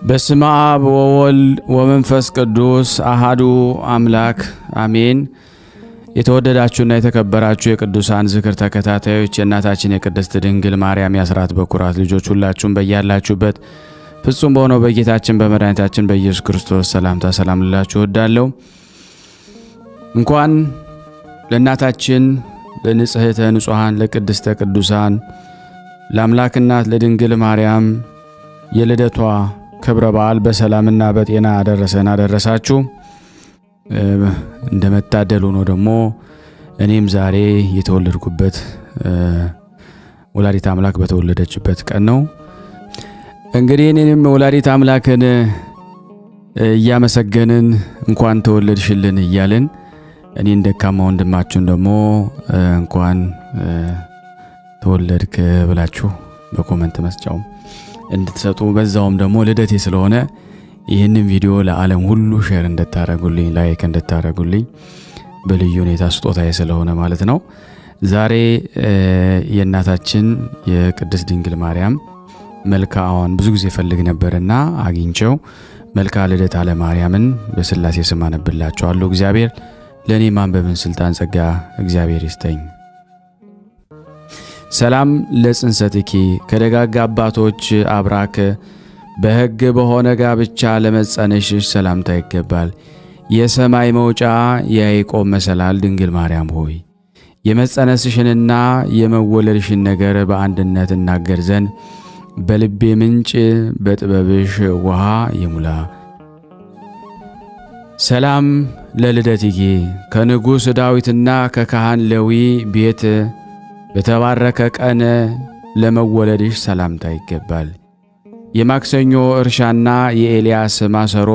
በስመ አብ ወወልድ ወመንፈስ ቅዱስ አሃዱ አምላክ አሜን። የተወደዳችሁና የተከበራችሁ የቅዱሳን ዝክር ተከታታዮች የእናታችን የቅድስት ድንግል ማርያም የአስራት በኩራት ልጆች ሁላችሁም በያላችሁበት ፍጹም በሆነው በጌታችን በመድኃኒታችን በኢየሱስ ክርስቶስ ሰላምታ ሰላም ልላችሁ እወዳለሁ። እንኳን ለእናታችን ለንጽሕተ ንጹሐን ለቅድስተ ቅዱሳን ለአምላክ እናት ለድንግል ማርያም የልደቷ ክብረ በዓል በሰላምና በጤና አደረሳችሁ። እንደመታደሉ ነው ደግሞ እኔም ዛሬ የተወለድኩበት ወላዲት አምላክ በተወለደችበት ቀን ነው። እንግዲህ እኔም ወላዲት አምላክን እያመሰገንን እንኳን ተወለድሽልን እያልን እኔን ደካማ ወንድማችሁን ደግሞ እንኳን ተወለድክ ብላችሁ በኮሜንት መስጫው እንድትሰጡ በዛውም ደግሞ ልደቴ ስለሆነ ይህንን ቪዲዮ ለዓለም ሁሉ ሼር እንድታረጉልኝ ላይክ እንድታረጉልኝ በልዩ ሁኔታ ስጦታዬ ስለሆነ ማለት ነው። ዛሬ የእናታችን የቅድስት ድንግል ማርያም መልካዋን ብዙ ጊዜ ፈልግ ነበርና አግኝቼው መልካ ልደታ ለማርያምን በስላሴ ስም አነብላችኋለሁ። እግዚአብሔር ለኔ ማንበብን ስልጣን ጸጋ እግዚአብሔር ይስጠኝ። ሰላም ለጽንሰትኪ ከደጋጋ አባቶች አብራክ በሕግ በሆነ ጋብቻ ለመጸነሽሽ ሰላምታ ይገባል። የሰማይ መውጫ የያዕቆብ መሰላል ድንግል ማርያም ሆይ የመጸነስሽንና የመወለድሽን ነገር በአንድነት እናገር ዘንድ በልቤ ምንጭ በጥበብሽ ውሃ ይሙላ። ሰላም ለልደትኪ ከንጉሥ ዳዊትና ከካህን ሌዊ ቤት በተባረከ ቀን ለመወለድሽ ሰላምታ ይገባል። የማክሰኞ እርሻና የኤልያስ ማሰሮ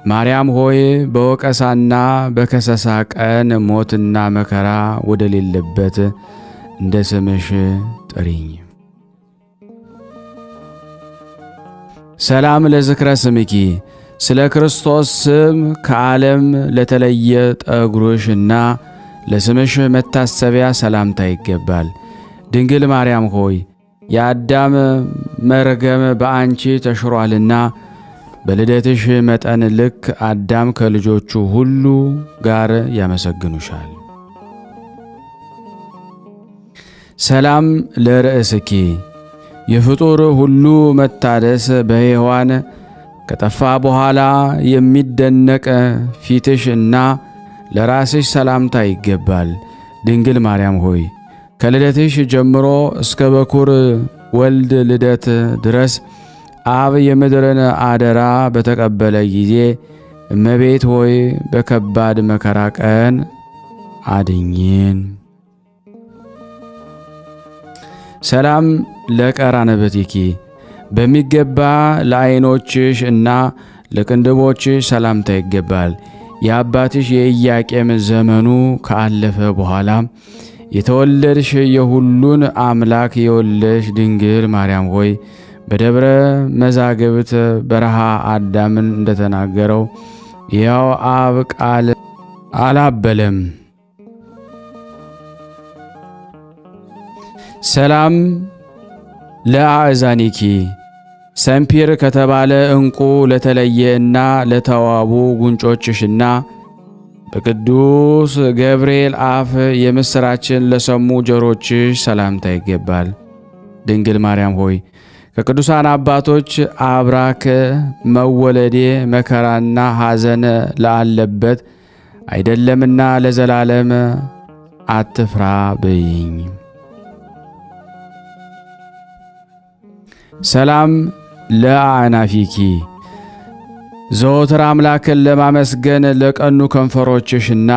ማርያም ሆይ በወቀሳና በከሰሳ ቀን ሞትና መከራ ወደሌለበት እንደ ስምሽ ጥሪኝ። ሰላም ለዝክረ ስምኪ ስለ ክርስቶስ ስም ከዓለም ለተለየ ጠጉርሽና ለስምሽ መታሰቢያ ሰላምታ ይገባል። ድንግል ማርያም ሆይ የአዳም መርገም በአንቺ ተሽሯልና በልደትሽ መጠን ልክ አዳም ከልጆቹ ሁሉ ጋር ያመሰግኑሻል። ሰላም ለርእስኪ የፍጡር ሁሉ መታደስ በሔዋን ከጠፋ በኋላ የሚደነቅ ፊትሽ እና ለራስሽ ሰላምታ ይገባል። ድንግል ማርያም ሆይ ከልደትሽ ጀምሮ እስከ በኩር ወልድ ልደት ድረስ አብ የምድርን አደራ በተቀበለ ጊዜ እመቤት ሆይ በከባድ መከራ ቀን አድኝን። ሰላም ለቀራንብትኪ በሚገባ ለዓይኖችሽ እና ለቅንድቦችሽ ሰላምታ ይገባል። የአባትሽ የኢያቄም ዘመኑ ካለፈ በኋላ የተወለድሽ የሁሉን አምላክ የወለድሽ ድንግል ማርያም ሆይ በደብረ መዛግብት በረሃ አዳምን እንደተናገረው ያው አብ ቃል አላበለም። ሰላም ለአእዛኒኪ ሰምፒር ከተባለ ዕንቁ ለተለየ እና ለተዋቡ ጉንጮችሽና በቅዱስ ገብርኤል አፍ የምሥራችን ለሰሙ ጆሮችሽ ሰላምታ ይገባል። ድንግል ማርያም ሆይ ከቅዱሳን አባቶች አብራክ መወለዴ መከራና ሐዘን ለአለበት አይደለምና ለዘላለም አትፍራ በይኝ። ሰላም ለአናፊኪ ዘወትር አምላክን ለማመስገን ለቀኑ ከንፈሮችሽና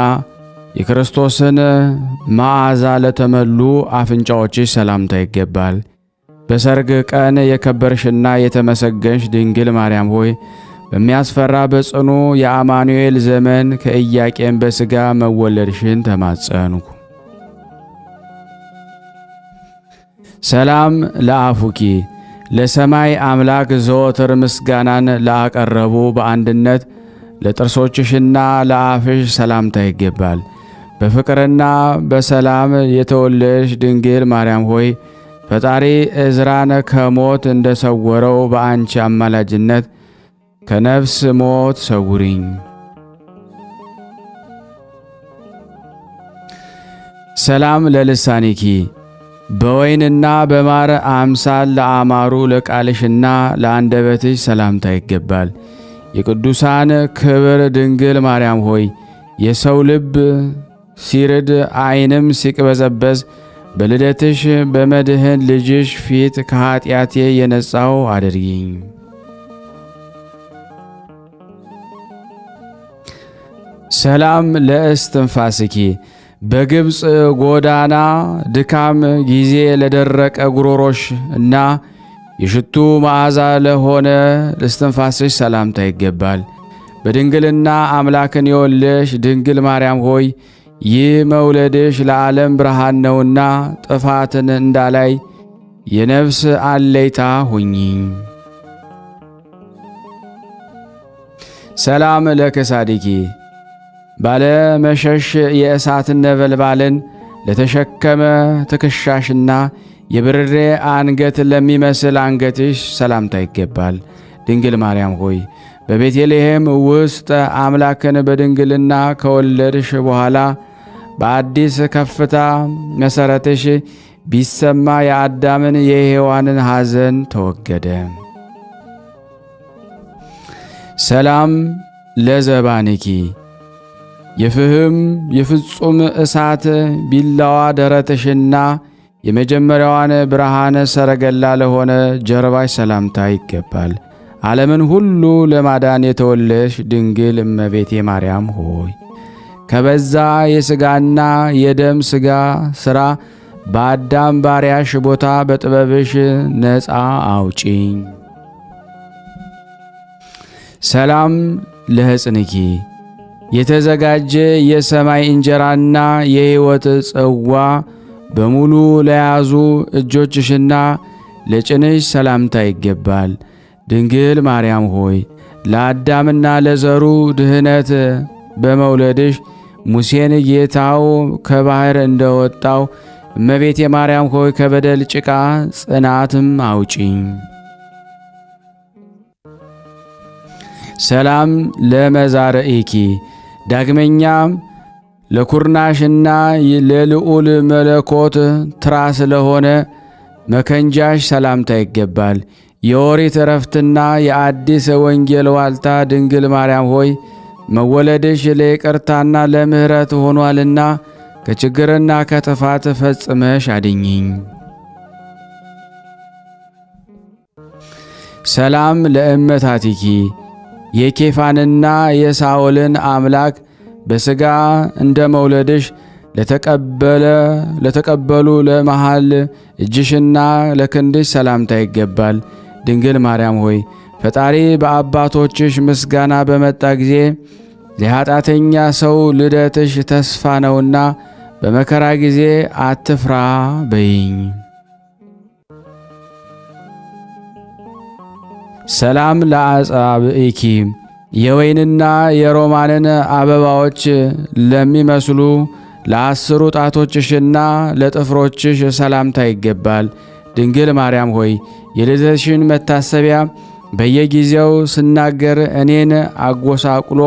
የክርስቶስን መዓዛ ለተመሉ አፍንጫዎችሽ ሰላምታ ይገባል። በሰርግ ቀን የከበርሽና የተመሰገንሽ ድንግል ማርያም ሆይ በሚያስፈራ በጽኑ የአማኑኤል ዘመን ከኢያቄም በሥጋ መወለድሽን ተማጸንኩ። ሰላም ለአፉኪ ለሰማይ አምላክ ዘወትር ምስጋናን ላቀረቡ በአንድነት ለጥርሶችሽና ለአፍሽ ሰላምታ ይገባል። በፍቅርና በሰላም የተወለድሽ ድንግል ማርያም ሆይ ፈጣሪ ዕዝራን ከሞት እንደሰወረው በአንቺ አማላጅነት ከነፍስ ሞት ሰውሪኝ። ሰላም ለልሳኒኪ በወይንና በማር አምሳል ለአማሩ ለቃልሽና ለአንደበትሽ ሰላምታ ይገባል። የቅዱሳን ክብር ድንግል ማርያም ሆይ የሰው ልብ ሲርድ ዓይንም ሲቅበዘበዝ በልደትሽ በመድህን ልጅሽ ፊት ከኃጢአቴ የነጻው አድርጊኝ። ሰላም ለእስትንፋስኪ በግብፅ ጎዳና ድካም ጊዜ ለደረቀ ጉሮሮሽ እና የሽቱ መዓዛ ለሆነ እስትንፋስሽ ሰላምታ ይገባል። በድንግልና አምላክን የወለሽ ድንግል ማርያም ሆይ ይህ መውለድሽ ለዓለም ብርሃን ነውና ጥፋትን እንዳላይ የነፍስ አለይታ ሁኚኝ። ሰላም ለከሳዲኪ ባለ መሸሽ የእሳትን ነበልባልን ለተሸከመ ትከሻሽና የብርሬ አንገት ለሚመስል አንገትሽ ሰላምታ ይገባል። ድንግል ማርያም ሆይ በቤተልሔም ውስጥ አምላክን በድንግልና ከወለድሽ በኋላ በአዲስ ከፍታ መሠረትሽ ቢሰማ የአዳምን የሔዋንን ሐዘን ተወገደ። ሰላም ለዘባንኪ የፍህም የፍጹም እሳት ቢላዋ ደረትሽና የመጀመሪያዋን ብርሃነ ሰረገላ ለሆነ ጀርባሽ ሰላምታ ይገባል። ዓለምን ሁሉ ለማዳን የተወለሽ ድንግል እመቤቴ ማርያም ሆይ ከበዛ የሥጋና የደም ሥጋ ሥራ በአዳም ባሪያሽ ቦታ በጥበብሽ ነፃ አውጪኝ። ሰላም ለሕፅንኪ የተዘጋጀ የሰማይ እንጀራና የሕይወት ጽዋ በሙሉ ለያዙ እጆችሽና ለጭንሽ ሰላምታ ይገባል። ድንግል ማርያም ሆይ ለአዳምና ለዘሩ ድህነት በመውለድሽ ሙሴን ጌታው ከባሕር እንደወጣው እመቤቴ ማርያም ሆይ ከበደል ጭቃ ጽናትም አውጪኝ። ሰላም ለመዛርኢኪ ዳግመኛም ለኩርናሽና ለልዑል መለኮት ትራስ ለሆነ መከንጃሽ ሰላምታ ይገባል። የኦሪት ዕረፍትና የአዲስ ወንጌል ዋልታ ድንግል ማርያም ሆይ መወለድሽ ለይቅርታና ለምሕረት ሆኗልና ከችግርና ከጥፋት ፈጽመሽ አድኝኝ። ሰላም ለእመታቲኪ የኬፋንና የሳኦልን አምላክ በሥጋ እንደ መውለድሽ ለተቀበሉ ለመሃል እጅሽና ለክንድሽ ሰላምታ ይገባል። ድንግል ማርያም ሆይ ፈጣሪ በአባቶችሽ ምስጋና በመጣ ጊዜ ለኃጢአተኛ ሰው ልደትሽ ተስፋ ነውና በመከራ ጊዜ አትፍራ በይኝ። ሰላም ለአጻብዒኪ የወይንና የሮማንን አበባዎች ለሚመስሉ ለአስሩ ጣቶችሽና ለጥፍሮችሽ ሰላምታ ይገባል። ድንግል ማርያም ሆይ የልደትሽን መታሰቢያ በየጊዜው ስናገር እኔን አጎሳቁሎ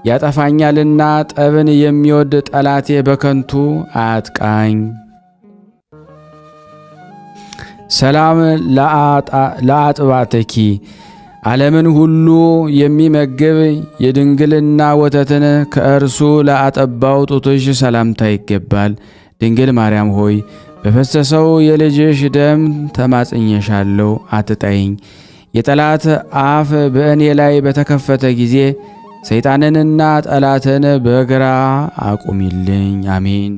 ያጠፋኛልና ጠብን የሚወድ ጠላቴ በከንቱ አያጥቃኝ። ሰላም ለአጥባትኪ ዓለምን ሁሉ የሚመግብ የድንግልና ወተትን ከእርሱ ለአጠባው ጡትሽ ሰላምታ ይገባል። ድንግል ማርያም ሆይ በፈሰሰው የልጅሽ ደም ተማጽኘሻለሁ፣ አትጣይኝ። የጠላት አፍ በእኔ ላይ በተከፈተ ጊዜ ሰይጣንንና ጠላትን በግራ አቁሚልኝ። አሜን።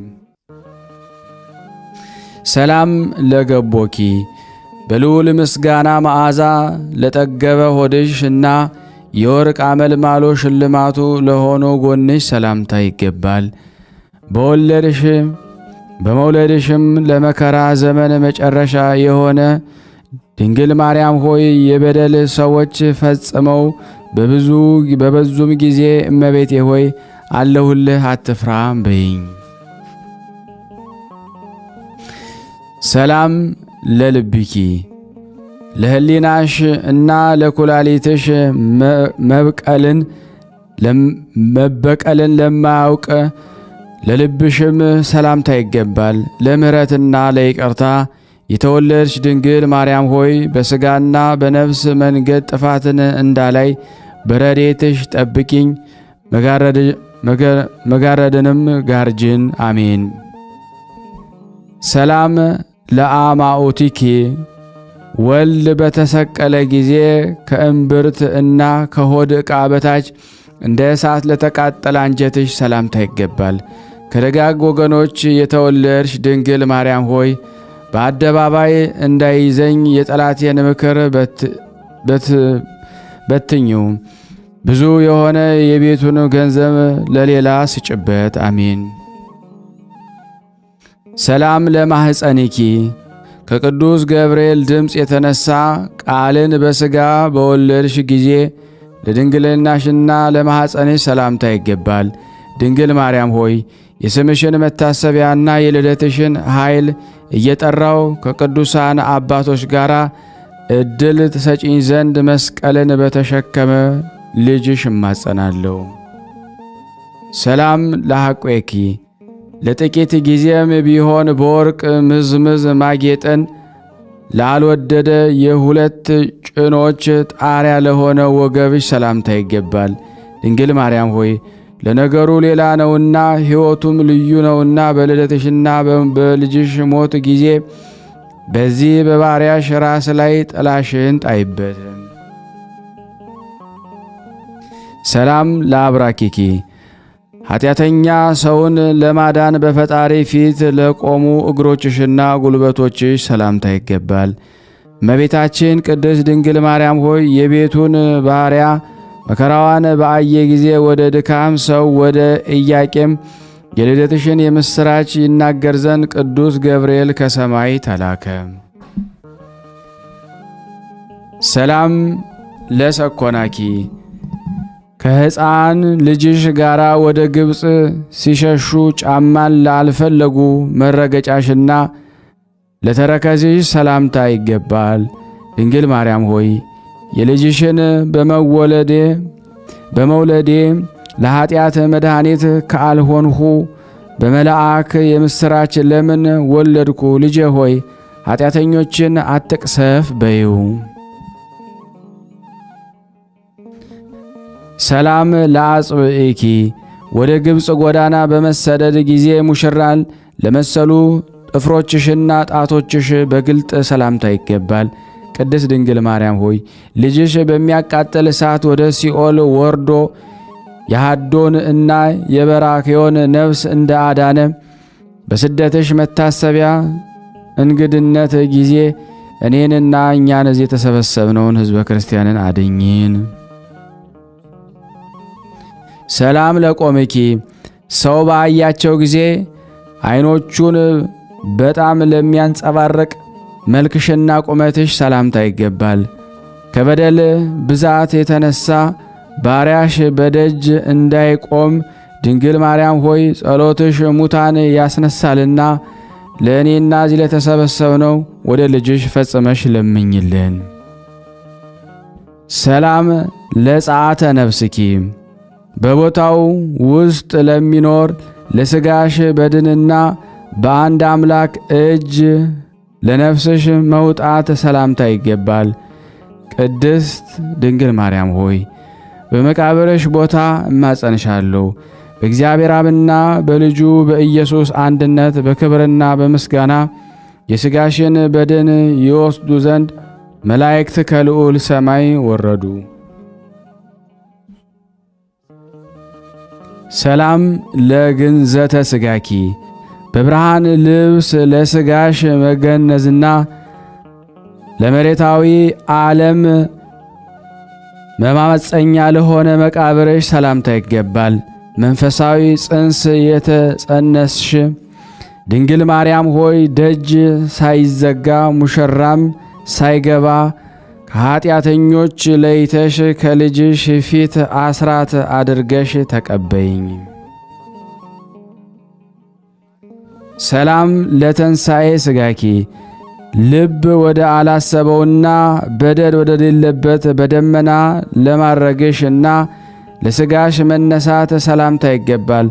ሰላም ለገቦኪ በልዑል ምስጋና መዓዛ ለጠገበ ሆድሽና የወርቅ አመልማሎ ሽልማቱ ለሆኖ ጎንሽ ሰላምታ ይገባል። በመውለድሽም ለመከራ ዘመን መጨረሻ የሆነ ድንግል ማርያም ሆይ የበደል ሰዎች ፈጽመው በበዙም ጊዜ እመቤቴ ሆይ አለሁልህ አትፍራ በይኝ። ሰላም ለልብኪ ለህሊናሽ እና ለኩላሊትሽ መበቀልን ለማያውቅ ለልብሽም ሰላምታ ይገባል። ለምሕረትና ለይቅርታ የተወለድሽ ድንግል ማርያም ሆይ በሥጋና በነፍስ መንገድ ጥፋትን እንዳላይ በረድኤትሽ ጠብቂኝ፣ መጋረድንም ጋርጅን። አሜን። ሰላም ለአማኡቲኪ ወልድ በተሰቀለ ጊዜ ከእምብርት እና ከሆድ ዕቃ በታች እንደ እሳት ለተቃጠለ አንጀትሽ ሰላምታ ይገባል። ከደጋግ ወገኖች የተወለድሽ ድንግል ማርያም ሆይ በአደባባይ እንዳይዘኝ የጠላቴን ምክር በትኙ። ብዙ የሆነ የቤቱን ገንዘብ ለሌላ ስጭበት። አሜን። ሰላም ለማህፀኒኪ ከቅዱስ ገብርኤል ድምፅ የተነሳ ቃልን በሥጋ በወለድሽ ጊዜ ለድንግልናሽና ለማኅፀንሽ ሰላምታ ይገባል። ድንግል ማርያም ሆይ የስምሽን መታሰቢያና የልደትሽን ኃይል እየጠራው ከቅዱሳን አባቶች ጋር ዕድል ትሰጪኝ ዘንድ መስቀልን በተሸከመ ልጅሽ እማጸናለሁ። ሰላም ለሐቆኪ ለጥቂት ጊዜም ቢሆን በወርቅ ምዝምዝ ማጌጥን ላልወደደ የሁለት ጭኖች ጣሪያ ለሆነ ወገብሽ ሰላምታ ይገባል። ድንግል ማርያም ሆይ ለነገሩ ሌላ ነውና ሕይወቱም ልዩ ነውና በልደትሽና በልጅሽ ሞት ጊዜ በዚህ በባሪያሽ ራስ ላይ ጥላሽን ጣይበት። ሰላም ለአብራኪኪ ኃጢአተኛ ሰውን ለማዳን በፈጣሪ ፊት ለቆሙ እግሮችሽና ጉልበቶችሽ ሰላምታ ይገባል። እመቤታችን ቅድስት ድንግል ማርያም ሆይ የቤቱን ባሪያ መከራዋን በአየ ጊዜ ወደ ድካም ሰው ወደ ኢያቄም የልደትሽን የምሥራች ይናገር ዘንድ ቅዱስ ገብርኤል ከሰማይ ተላከ። ሰላም ለሰኮናኪ ከሕፃን ልጅሽ ጋር ወደ ግብፅ ሲሸሹ ጫማን ላልፈለጉ መረገጫሽና ለተረከዝሽ ሰላምታ ይገባል። ድንግል ማርያም ሆይ የልጅሽን በመውለዴ ለኀጢአት መድኃኒት ካልሆንሁ በመልአክ የምሥራች ለምን ወለድኩ? ልጄ ሆይ ኀጢአተኞችን አትቅሰፍ በይው። ሰላም ለአጽብዒኪ ወደ ግብፅ ጎዳና በመሰደድ ጊዜ ሙሽራን ለመሰሉ ጥፍሮችሽና ጣቶችሽ በግልጥ ሰላምታ ይገባል። ቅድስት ድንግል ማርያም ሆይ ልጅሽ በሚያቃጥል እሳት ወደ ሲኦል ወርዶ የሃዶን እና የበራክዮን ነፍስ እንደ አዳነ በስደትሽ መታሰቢያ እንግድነት ጊዜ እኔንና እኛን እዚህ የተሰበሰብነውን ሕዝበ ክርስቲያንን አድኝን። ሰላም ለቆምኪ ሰው ባያቸው ጊዜ ዓይኖቹን በጣም ለሚያንጸባርቅ መልክሽና ቁመትሽ ሰላምታ ይገባል። ከበደል ብዛት የተነሳ ባሪያሽ በደጅ እንዳይቆም ድንግል ማርያም ሆይ ጸሎትሽ ሙታን ያስነሳልና ለእኔና እዚህ ለተሰበሰብነው ወደ ልጅሽ ፈጽመሽ ለምኝልን። ሰላም ለጸአተ ነፍስኪ በቦታው ውስጥ ለሚኖር ለሥጋሽ በድንና በአንድ አምላክ እጅ ለነፍስሽ መውጣት ሰላምታ ይገባል። ቅድስት ድንግል ማርያም ሆይ በመቃብርሽ ቦታ እማጸንሻለሁ። በእግዚአብሔር አብና በልጁ በኢየሱስ አንድነት በክብርና በምስጋና የሥጋሽን በድን ይወስዱ ዘንድ መላእክት ከልዑል ሰማይ ወረዱ። ሰላም ለግንዘተ ሥጋኪ በብርሃን ልብስ ለሥጋሽ መገነዝና ለመሬታዊ ዓለም መማመፀኛ ለሆነ መቃብርሽ ሰላምታ ይገባል። መንፈሳዊ ጽንስ የተጸነስሽ ድንግል ማርያም ሆይ ደጅ ሳይዘጋ ሙሽራም ሳይገባ ከኀጢአተኞች ለይተሽ ከልጅሽ ፊት አስራት አድርገሽ ተቀበይኝ። ሰላም ለተንሣኤ ሥጋኪ ልብ ወደ አላሰበውና በደል ወደ ሌለበት በደመና ለማረግሽና ለሥጋሽ መነሳት ሰላምታ ይገባል።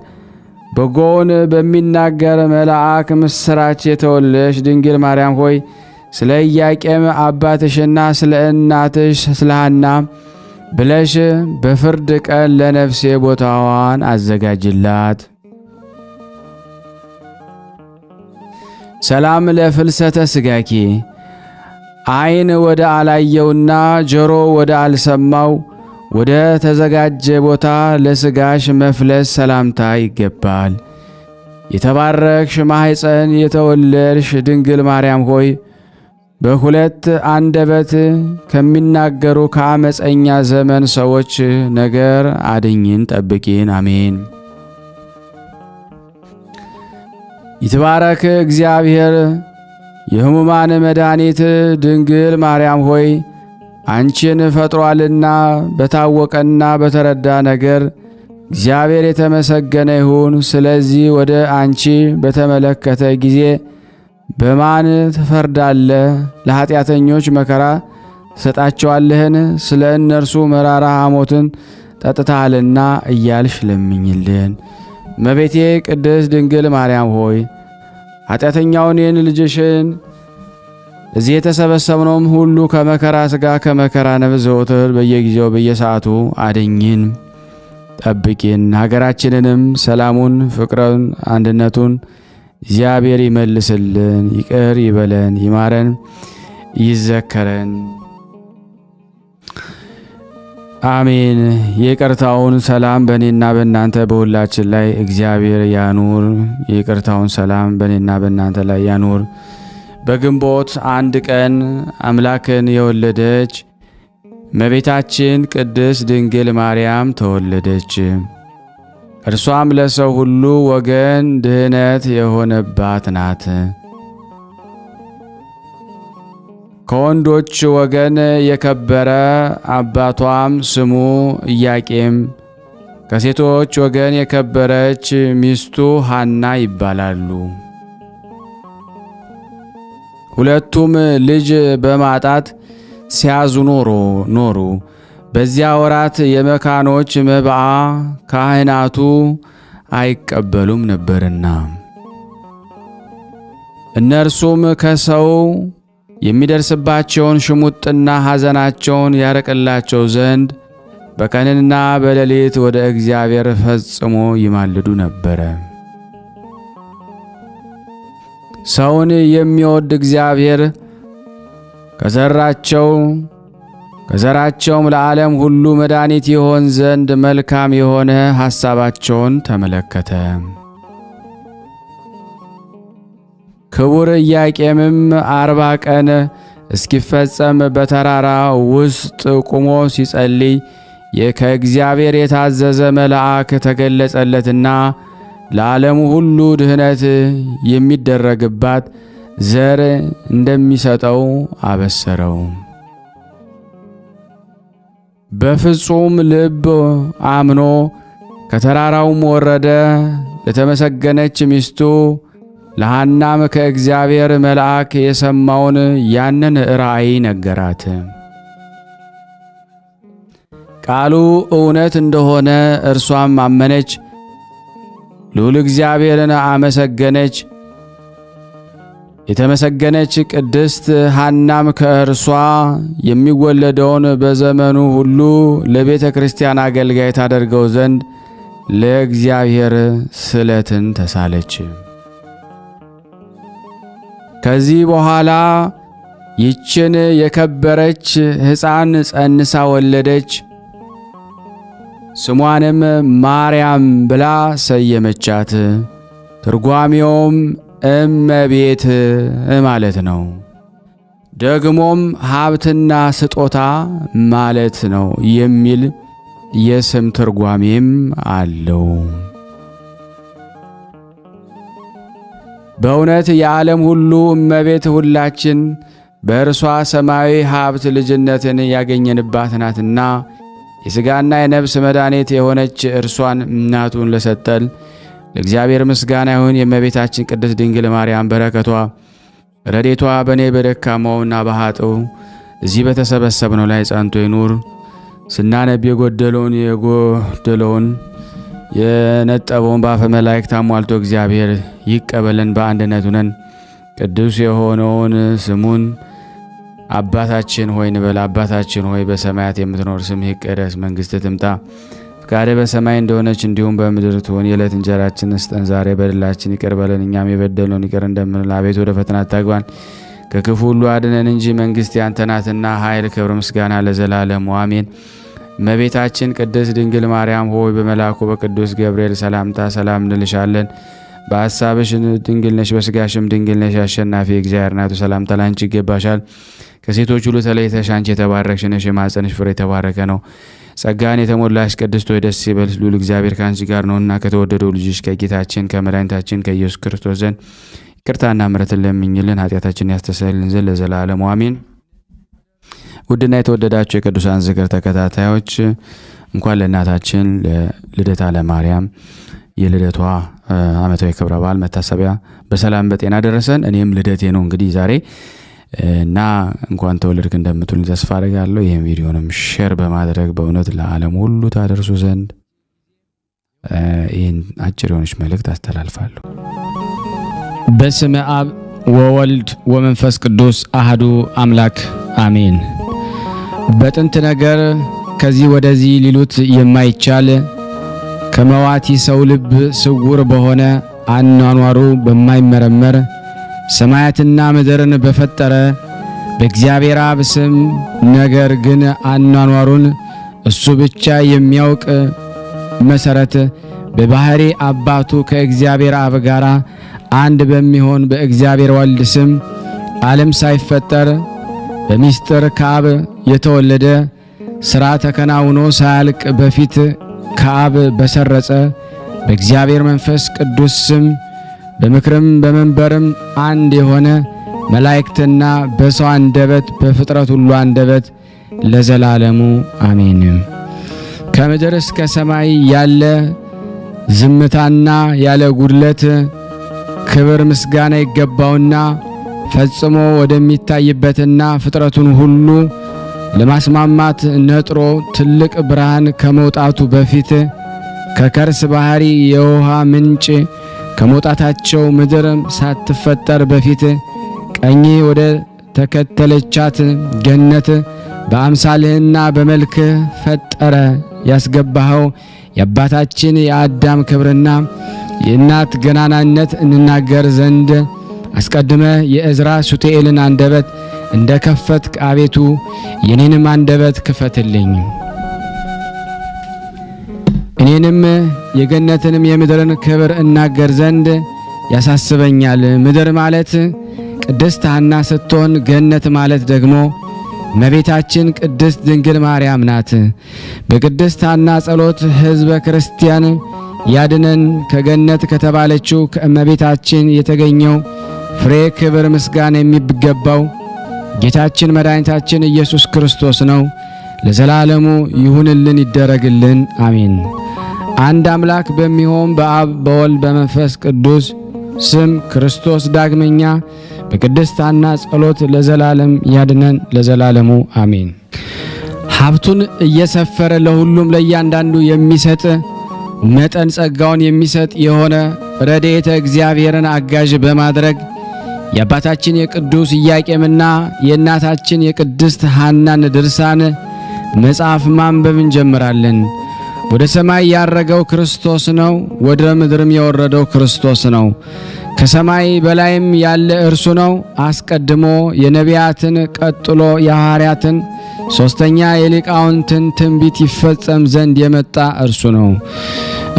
በጎውን በሚናገር መልአክ ምስራች የተወለድሽ ድንግል ማርያም ሆይ ስለ ኢያቄም አባትሽና ስለ እናትሽ ስለ ሐና ብለሽ በፍርድ ቀን ለነፍሴ ቦታዋን አዘጋጅላት። ሰላም ለፍልሰተ ሥጋኪ ዓይን ወደ አላየውና ጆሮ ወደ አልሰማው ወደ ተዘጋጀ ቦታ ለሥጋሽ መፍለስ ሰላምታ ይገባል። የተባረክሽ ማኅፀን የተወለድሽ ድንግል ማርያም ሆይ በሁለት አንደበት ከሚናገሩ ከአመፀኛ ዘመን ሰዎች ነገር አድኝን፣ ጠብቂን። አሜን። ይትባረክ እግዚአብሔር የሕሙማን መድኃኒት ድንግል ማርያም ሆይ አንቺን ፈጥሯልና በታወቀና በተረዳ ነገር እግዚአብሔር የተመሰገነ ይሁን። ስለዚህ ወደ አንቺ በተመለከተ ጊዜ በማን ትፈርዳለህ? ለኃጢአተኞች መከራ ትሰጣቸዋለህን? ስለ እነርሱ መራራ ሐሞትን ጠጥተሃልና እያልሽ ለምኝልን። እመቤቴ ቅድስት ድንግል ማርያም ሆይ ኃጢአተኛውን ይህን ልጅሽን እዚህ የተሰበሰብነውም ሁሉ ከመከራ ሥጋ ከመከራ ነፍስ ዘወትር በየጊዜው በየሰዓቱ አድኝን፣ ጠብቂን። ሀገራችንንም ሰላሙን፣ ፍቅርን፣ አንድነቱን እግዚአብሔር ይመልስልን፣ ይቅር ይበለን፣ ይማረን፣ ይዘከረን። አሜን። የይቅርታውን ሰላም በእኔና በእናንተ በሁላችን ላይ እግዚአብሔር ያኑር። የይቅርታውን ሰላም በእኔና በእናንተ ላይ ያኑር። በግንቦት 1 ቀን አምላክን የወለደች እመቤታችን ቅድስት ድንግል ማርያም ተወለደች። እርሷም ለሰው ሁሉ ወገን ድህነት የሆነባት ናት። ከወንዶች ወገን የከበረ አባቷም ስሙ ኢያቄም፣ ከሴቶች ወገን የከበረች ሚስቱ ሐና ይባላሉ። ሁለቱም ልጅ በማጣት ሲያዝኑ ኖሩ። በዚያ ወራት የመካኖች መብዓ ካህናቱ አይቀበሉም ነበርና እነርሱም ከሰው የሚደርስባቸውን ሽሙጥና ሐዘናቸውን ያረቅላቸው ዘንድ በቀንና በሌሊት ወደ እግዚአብሔር ፈጽሞ ይማልዱ ነበረ። ሰውን የሚወድ እግዚአብሔር ከዘራቸውም ለዓለም ሁሉ መድኃኒት ይሆን ዘንድ መልካም የሆነ ሐሳባቸውን ተመለከተ። ክቡር ኢያቄምም 40 ቀን እስኪፈጸም በተራራ ውስጥ ቆሞ ሲጸልይ ከእግዚአብሔር የታዘዘ መልአክ ተገለጸለትና ለዓለሙ ሁሉ ድህነት የሚደረግባት ዘር እንደሚሰጠው አበሰረው። በፍጹም ልብ አምኖ ከተራራውም ወረደ። ለተመሰገነች ሚስቱ ለሐናም ከእግዚአብሔር መልአክ የሰማውን ያንን ራእይ ነገራት። ቃሉ እውነት እንደሆነ እርሷም አመነች፣ ልዑል እግዚአብሔርን አመሰገነች። የተመሰገነች ቅድስት ሐናም ከእርሷ የሚወለደውን በዘመኑ ሁሉ ለቤተ ክርስቲያን አገልጋይ ታደርገው ዘንድ ለእግዚአብሔር ስለትን ተሳለች። ከዚህ በኋላ ይችን የከበረች ሕፃን ጸንሳ ወለደች። ስሟንም ማርያም ብላ ሰየመቻት። ትርጓሜውም እመቤት ማለት ነው። ደግሞም ሀብትና ስጦታ ማለት ነው የሚል የስም ትርጓሜም አለው። በእውነት የዓለም ሁሉ እመቤት ሁላችን በእርሷ ሰማያዊ ሀብት ልጅነትን ያገኘንባት ናትና የሥጋና የነፍስ መድኃኒት የሆነች እርሷን እናቱን ለሰጠን ለእግዚአብሔር ምስጋና ይሁን። የእመቤታችን ቅድስት ድንግል ማርያም በረከቷ ረዴቷ በኔ በደካማውና በኃጥኡ እዚህ በተሰበሰብነው ላይ ጸንቶ ይኑር። ስናነብ የጎደለውን የነጠበውን በአፈ መላእክት አሟልቶ እግዚአብሔር ይቀበለን። በአንድነት ሆነን ቅዱስ የሆነውን ስሙን አባታችን ሆይ እንበል። አባታችን ሆይ በሰማያት የምትኖር ስምህ ይቀደስ፣ መንግሥትህ ትምጣ፣ ፈቃድህ በሰማይ እንደሆነች እንዲሁም በምድር ትሁን። የዕለት እንጀራችንን ስጠን ዛሬ፣ በደላችን ይቅር በለን እኛም የበደልነውን ይቅር እንደምንል፣ አቤቱ ወደ ፈተና አታግባን ከክፉ ሁሉ አድነን እንጂ መንግሥት ያንተ ናትና ኃይል፣ ክብር፣ ምስጋና ለዘላለሙ አሜን። እመቤታችን ቅድስት ድንግል ማርያም ሆይ በመልአኩ በቅዱስ ገብርኤል ሰላምታ ሰላም እንልሻለን። በሐሳብሽ ድንግል ነሽ፣ በሥጋሽም ድንግል ነሽ። አሸናፊ እግዚአብሔር እናቱ ሰላምታ ላንቺ ይገባሻል። ከሴቶች ሁሉ ተለይተሽ አንቺ የተባረክሽ ነሽ፣ የማኅፀንሽ ፍሬ የተባረከ ነው። ጸጋን የተሞላሽ ቅድስት ሆይ ደስ ይበልሽ፣ ልዑል እግዚአብሔር ከአንቺ ጋር ነውና ከተወደደው ልጅሽ ከጌታችን ከመድኃኒታችን ከኢየሱስ ክርስቶስ ዘንድ ይቅርታና ምሕረትን ለምኝልን ኃጢአታችንን ያስተሰርይልን ዘንድ ለዘላለሙ አሜን። ውድና የተወደዳችሁ የቅዱሳን ዝክር ተከታታዮች እንኳን ለእናታችን ለልደታ ለማርያም የልደቷ ዓመታዊ ክብረ በዓል መታሰቢያ በሰላም በጤና ደረሰን። እኔም ልደቴ ነው እንግዲህ ዛሬ እና እንኳን ተወለድክ እንደምትሉ ተስፋ አደርጋለሁ። ይህን ቪዲዮንም ሼር በማድረግ በእውነት ለዓለም ሁሉ ታደርሱ ዘንድ ይህን አጭር የሆነች መልእክት አስተላልፋለሁ። በስመ አብ ወወልድ ወመንፈስ ቅዱስ አህዱ አምላክ አሜን። በጥንት ነገር ከዚህ ወደዚህ ሊሉት የማይቻል ከመዋቲ ሰው ልብ ስውር በሆነ አኗኗሩ በማይመረመር ሰማያትና ምድርን በፈጠረ በእግዚአብሔር አብ ስም ነገር ግን አኗኗሩን እሱ ብቻ የሚያውቅ መሰረት በባህሪ አባቱ ከእግዚአብሔር አብ ጋር አንድ በሚሆን በእግዚአብሔር ወልድ ስም ዓለም ሳይፈጠር በሚስጥር ከአብ የተወለደ ሥራ ተከናውኖ ሳያልቅ በፊት ከአብ በሰረጸ በእግዚአብሔር መንፈስ ቅዱስ ስም በምክርም በመንበርም አንድ የሆነ መላእክትና በሰው አንደበት በፍጥረት ሁሉ አንደበት ለዘላለሙ አሜን። ከምድር እስከ ሰማይ ያለ ዝምታና ያለ ጉድለት ክብር ምስጋና ይገባውና ፈጽሞ ወደሚታይበትና ፍጥረቱን ሁሉ ለማስማማት ነጥሮ ትልቅ ብርሃን ከመውጣቱ በፊት ከከርስ ባህሪ የውሃ ምንጭ ከመውጣታቸው ምድር ሳትፈጠር በፊት ቀኝ ወደ ተከተለቻት ገነት በአምሳልህና በመልክህ ፈጠረ። ያስገባኸው የአባታችን የአዳም ክብርና የእናት ገናናነት እንናገር ዘንድ አስቀድመ የእዝራ ሱቱኤልን አንደበት እንደ ከፈትክ አቤቱ የኔንም አንደበት ክፈትልኝ። እኔንም የገነትንም የምድርን ክብር እናገር ዘንድ ያሳስበኛል። ምድር ማለት ቅድስት ሐና ስትሆን ገነት ማለት ደግሞ እመቤታችን ቅድስት ድንግል ማርያም ናት። በቅድስት ሐና ጸሎት ሕዝበ ክርስቲያን ያድነን። ከገነት ከተባለችው ከእመቤታችን የተገኘው ፍሬ ክብር ምስጋና የሚገባው ጌታችን መድኃኒታችን ኢየሱስ ክርስቶስ ነው። ለዘላለሙ ይሁንልን ይደረግልን፣ አሜን። አንድ አምላክ በሚሆን በአብ በወልድ በመንፈስ ቅዱስ ስም ክርስቶስ ዳግመኛ በቅድስት ሐና ጸሎት ለዘላለም ያድነን፣ ለዘላለሙ አሜን። ሀብቱን እየሰፈረ ለሁሉም ለእያንዳንዱ የሚሰጥ መጠን ጸጋውን የሚሰጥ የሆነ ረድኤተ እግዚአብሔርን አጋዥ በማድረግ የአባታችን የቅዱስ ኢያቄምና የእናታችን የቅድስት ሐናን ድርሳን መጽሐፍ ማንበብ እንጀምራለን። ወደ ሰማይ ያረገው ክርስቶስ ነው፣ ወደ ምድርም የወረደው ክርስቶስ ነው። ከሰማይ በላይም ያለ እርሱ ነው። አስቀድሞ የነቢያትን ቀጥሎ የሐዋርያትን ሦስተኛ የሊቃውንትን ትንቢት ይፈጸም ዘንድ የመጣ እርሱ ነው።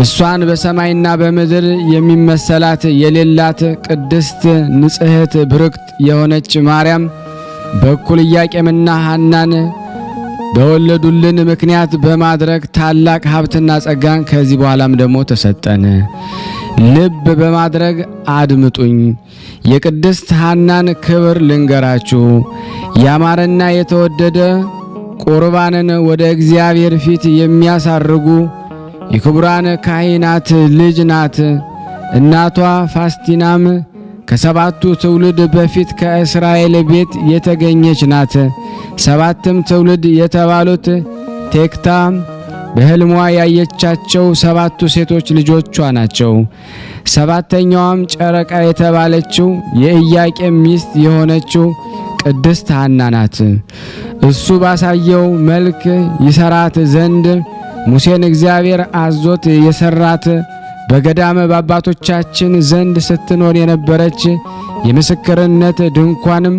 እሷን በሰማይና በምድር የሚመሰላት የሌላት ቅድስት ንጽሕት ብርክት የሆነች ማርያም በኩል ኢያቄምና ሐናን በወለዱልን ምክንያት በማድረግ ታላቅ ሀብትና ጸጋን ከዚህ በኋላም ደግሞ ተሰጠን። ልብ በማድረግ አድምጡኝ። የቅድስት ሐናን ክብር ልንገራችሁ። ያማረና የተወደደ ቁርባንን ወደ እግዚአብሔር ፊት የሚያሳርጉ የክቡራን ካህናት ልጅ ናት። እናቷ ፋስቲናም ከሰባቱ ትውልድ በፊት ከእስራኤል ቤት የተገኘች ናት። ሰባትም ትውልድ የተባሉት ቴክታ በሕልሟ ያየቻቸው ሰባቱ ሴቶች ልጆቿ ናቸው። ሰባተኛዋም ጨረቃ የተባለችው የኢያቄም ሚስት የሆነችው ቅድስት ሐና ናት። እሱ ባሳየው መልክ ይሰራት ዘንድ ሙሴን እግዚአብሔር አዞት የሰራት በገዳመ በአባቶቻችን ዘንድ ስትኖር የነበረች የምስክርነት ድንኳንም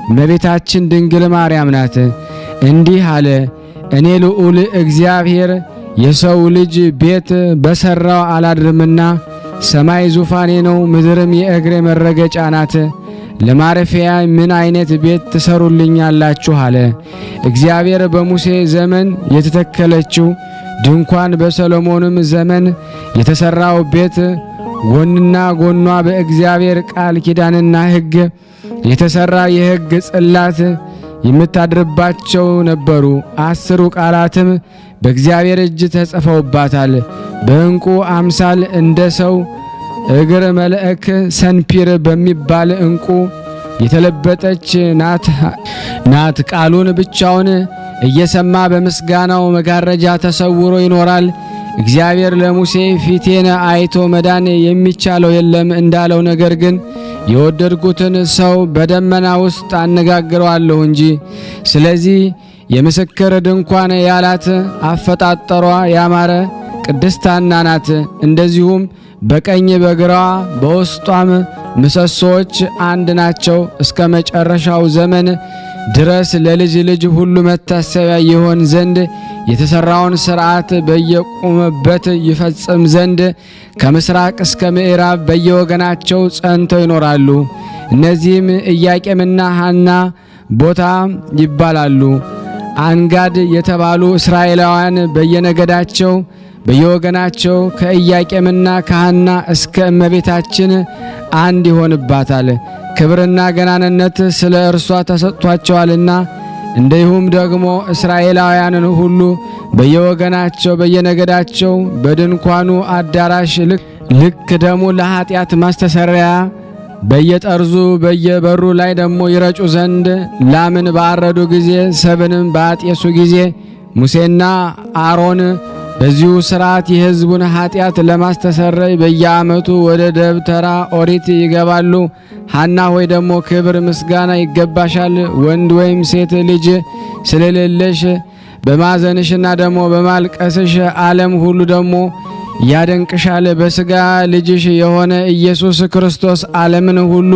እመቤታችን ድንግል ማርያም ናት። እንዲህ አለ፣ እኔ ልዑል እግዚአብሔር የሰው ልጅ ቤት በሰራው አላድርምና ሰማይ ዙፋኔ ነው፣ ምድርም የእግሬ መረገጫ ናት። ለማረፊያ ምን አይነት ቤት ትሰሩልኛላችሁ አለ። እግዚአብሔር በሙሴ ዘመን የተተከለችው ድንኳን በሰሎሞንም ዘመን የተሰራው ቤት ጎንና ጎኗ በእግዚአብሔር ቃል ኪዳንና ሕግ የተሰራ የሕግ ጽላት የምታድርባቸው ነበሩ። 10 ቃላትም በእግዚአብሔር እጅ ተጽፈውባታል። በዕንቁ አምሳል እንደ ሰው እግር መልአክ ሰንፒር በሚባል ዕንቁ የተለበጠች ናት። ቃሉን ብቻውን እየሰማ በምስጋናው መጋረጃ ተሰውሮ ይኖራል። እግዚአብሔር ለሙሴ ፊቴን አይቶ መዳን የሚቻለው የለም እንዳለው፣ ነገር ግን የወደድኩትን ሰው በደመና ውስጥ አነጋግረዋለሁ እንጂ። ስለዚህ የምስክር ድንኳን ያላት አፈጣጠሯ ያማረ ቅድስት ሐና ናት። እንደዚሁም በቀኝ በግራዋ በውስጧም ምሰሶዎች አንድ ናቸው። እስከ መጨረሻው ዘመን ድረስ ለልጅ ልጅ ሁሉ መታሰቢያ ይሆን ዘንድ የተሰራውን ሥርዓት በየቆመበት ይፈጽም ዘንድ ከምስራቅ እስከ ምዕራብ በየወገናቸው ጸንተው ይኖራሉ። እነዚህም ኢያቄምና ሐና ቦታ ይባላሉ። አንጋድ የተባሉ እስራኤላውያን በየነገዳቸው በየወገናቸው ከኢያቄምና ከሐና እስከ እመቤታችን አንድ ይሆንባታል። ክብርና ገናንነት ስለ እርሷ ተሰጥቷቸዋልና። እንዲሁም ደግሞ እስራኤላውያንን ሁሉ በየወገናቸው በየነገዳቸው በድንኳኑ አዳራሽ ልክ ደሙ ለኃጢአት ማስተሰሪያ በየጠርዙ በየበሩ ላይ ደግሞ ይረጩ ዘንድ ላምን ባረዱ ጊዜ ሰብንም ባጤሱ ጊዜ ሙሴና አሮን በዚሁ ሥርዓት የሕዝቡን ኃጢአት ለማስተሰረይ በየዓመቱ ወደ ደብተራ ኦሪት ይገባሉ። ሐና ሆይ ደግሞ ክብር ምስጋና ይገባሻል፣ ወንድ ወይም ሴት ልጅ ስለሌለሽ በማዘንሽና ደግሞ በማልቀስሽ ዓለም ሁሉ ደግሞ ያደንቅሻል። በሥጋ ልጅሽ የሆነ ኢየሱስ ክርስቶስ ዓለምን ሁሉ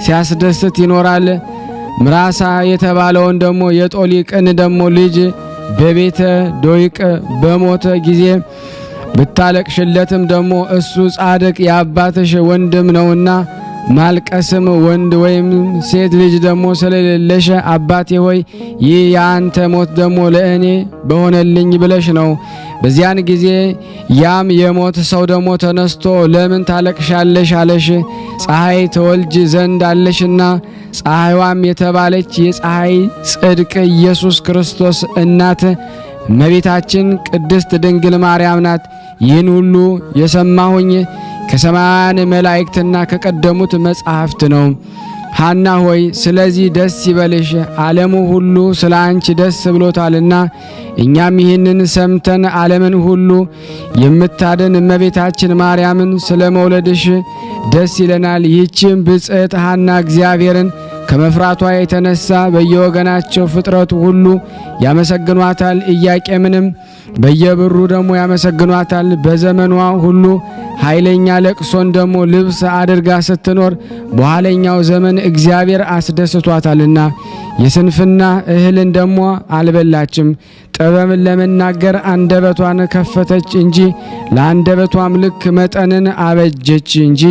ሲያስደስት ይኖራል። ምራሳ የተባለውን ደግሞ የጦሊቅን ደግሞ ልጅ በቤተ ዶይቅ በሞተ ጊዜ ብታለቅሽለትም ደግሞ እሱ ጻድቅ የአባትሽ ወንድም ነውና ማልቀስም ወንድ ወይም ሴት ልጅ ደግሞ ስለሌለሽ አባቴ ሆይ ይህ የአንተ ሞት ደግሞ ለእኔ በሆነልኝ ብለሽ ነው። በዚያን ጊዜ ያም የሞት ሰው ደግሞ ተነስቶ ለምን ታለቅሻለሽ አለሽ። ፀሐይ ተወልጅ ዘንድ አለሽና ፀሐይዋም የተባለች የፀሐይ ጽድቅ ኢየሱስ ክርስቶስ እናት እመቤታችን ቅድስት ድንግል ማርያም ናት። ይህን ሁሉ የሰማሁኝ ከሰማያን መላእክትና ከቀደሙት መጻሕፍት ነው። ሐና ሆይ ስለዚህ ደስ ይበልሽ፣ ዓለሙ ሁሉ ስለ አንቺ ደስ ብሎታልና። እኛም ይህንን ሰምተን ዓለምን ሁሉ የምታድን እመቤታችን ማርያምን ስለ መውለድሽ ደስ ይለናል። ይህችም ብጽዕት ሐና እግዚአብሔርን ከመፍራቷ የተነሳ በየወገናቸው ፍጥረቱ ሁሉ ያመሰግኗታል። ኢያቄምንም በየብሩ ደግሞ ያመሰግኗታል። በዘመኗ ሁሉ ኃይለኛ ለቅሶን ደግሞ ልብስ አድርጋ ስትኖር በኋለኛው ዘመን እግዚአብሔር አስደስቷታልና የስንፍና እህልን ደግሞ አልበላችም። ጥበብን ለመናገር አንደበቷን ከፈተች እንጂ ለአንደበቷም ልክ መጠንን አበጀች እንጂ።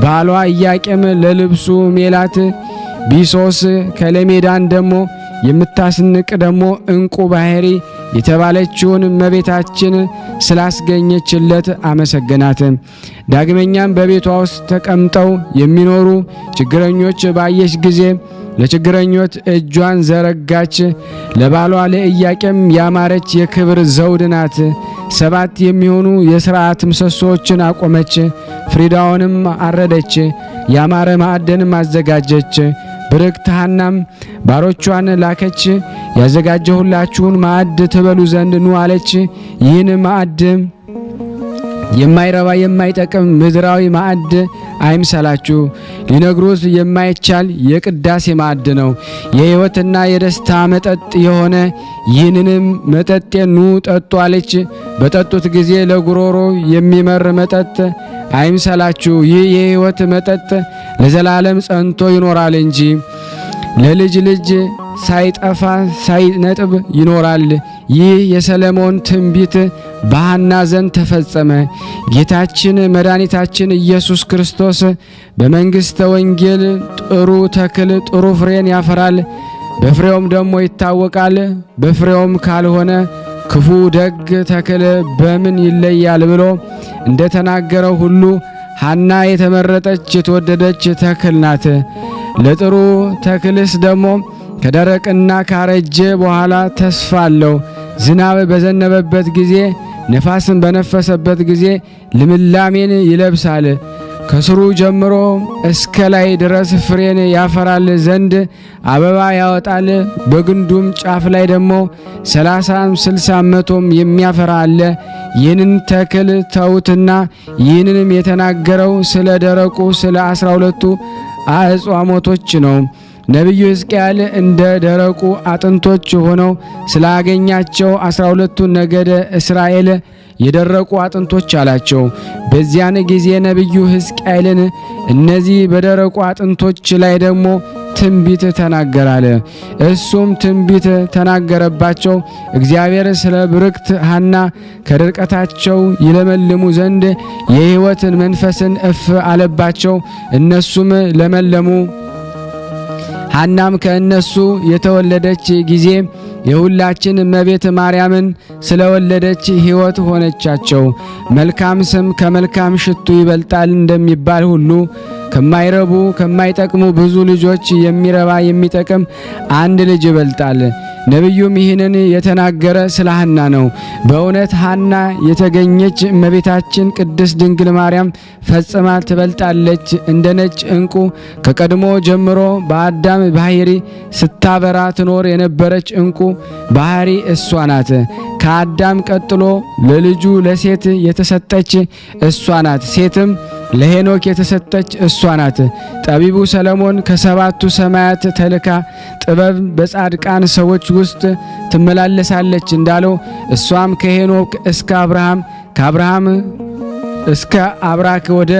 ባሏ ኢያቄም ለልብሱ ሜላት ቢሶስ ከለሜዳን ደግሞ የምታስንቅ ደግሞ እንቁ ባህሪ የተባለችውን እመቤታችን ስላስገኘችለት አመሰገናት። ዳግመኛም በቤቷ ውስጥ ተቀምጠው የሚኖሩ ችግረኞች ባየች ጊዜ ለችግረኞች እጇን ዘረጋች። ለባሏ ለኢያቄም ያማረች የክብር ዘውድ ናት። 7 የሚሆኑ የሥርዓት ምሰሶዎችን አቆመች። ፍሪዳውንም አረደች፣ ያማረ ማዕድንም አዘጋጀች። ብርክት ሐናም ባሮቿን ላከች፣ ያዘጋጀሁላችሁን ማዕድ ትበሉ ዘንድ ኑ አለች። ይህን ማዕድ የማይረባ የማይጠቅም ምድራዊ ማዕድ አይምሰላችሁ፣ ሊነግሩት የማይቻል የቅዳሴ ማዕድ ነው፣ የሕይወትና የደስታ መጠጥ የሆነ ይህንንም መጠጥ ኑ ጠጡ አለች። በጠጡት ጊዜ ለጉሮሮ የሚመር መጠጥ አይምሰላችሁ፣ ይህ የሕይወት መጠጥ ለዘላለም ጸንቶ ይኖራል እንጂ ለልጅ ልጅ ሳይጠፋ ሳይነጥብ ይኖራል። ይህ የሰለሞን ትንቢት በሐና ዘንድ ተፈጸመ። ጌታችን መድኃኒታችን ኢየሱስ ክርስቶስ በመንግሥተ ወንጌል ጥሩ ተክል ጥሩ ፍሬን ያፈራል፣ በፍሬውም ደግሞ ይታወቃል። በፍሬውም ካልሆነ ክፉ ደግ ተክል በምን ይለያል ብሎ እንደተናገረው ሁሉ ሐና የተመረጠች የተወደደች ተክል ናት። ለጥሩ ተክልስ ደግሞ ከደረቅና ካረጀ በኋላ ተስፋ አለው። ዝናብ በዘነበበት ጊዜ ነፋስን በነፈሰበት ጊዜ ልምላሜን ይለብሳል። ከስሩ ጀምሮ እስከ ላይ ድረስ ፍሬን ያፈራል ዘንድ አበባ ያወጣል። በግንዱም ጫፍ ላይ ደግሞ 30 60 መቶም የሚያፈራ አለ። ይህንን ተክል ተውትና ይህንንም የተናገረው ስለ ደረቁ ስለ 12ቱ አዕጽዋሞቶች ነው። ነቢዩ ሕዝቅኤል እንደ ደረቁ አጥንቶች ሆነው ስላገኛቸው 12ቱ ነገደ እስራኤል የደረቁ አጥንቶች አላቸው። በዚያን ጊዜ ነቢዩ ሕዝቅኤልን እነዚህ በደረቁ አጥንቶች ላይ ደግሞ ትንቢት ተናገራለ። እሱም ትንቢት ተናገረባቸው። እግዚአብሔር ስለ ብርክት ሐና ከድርቀታቸው ይለመልሙ ዘንድ የሕይወትን መንፈስን እፍ አለባቸው። እነሱም ለመለሙ። ሐናም ከእነሱ የተወለደች ጊዜ የሁላችን እመቤት ማርያምን ስለወለደች ሕይወት ሆነቻቸው። መልካም ስም ከመልካም ሽቱ ይበልጣል እንደሚባል ሁሉ ከማይረቡ ከማይጠቅሙ ብዙ ልጆች የሚረባ የሚጠቅም አንድ ልጅ ይበልጣል። ነቢዩም ይህንን የተናገረ ስለ ሐና ነው። በእውነት ሐና የተገኘች እመቤታችን ቅድስት ድንግል ማርያም ፈጽማ ትበልጣለች። እንደ ነጭ ዕንቁ ከቀድሞ ጀምሮ በአዳም ባህሪ ስታበራ ትኖር የነበረች ዕንቁ ባህሪ እሷ ናት። ከአዳም ቀጥሎ ለልጁ ለሴት የተሰጠች እሷ ናት። ሴትም ለሄኖክ የተሰጠች እሷ ናት። ጠቢቡ ሰለሞን ከሰባቱ ሰማያት ተልካ ጥበብ በጻድቃን ሰዎች ውስጥ ትመላለሳለች እንዳለው እሷም ከሄኖክ እስከ አብርሃም ከአብርሃም እስከ አብራክ ወደ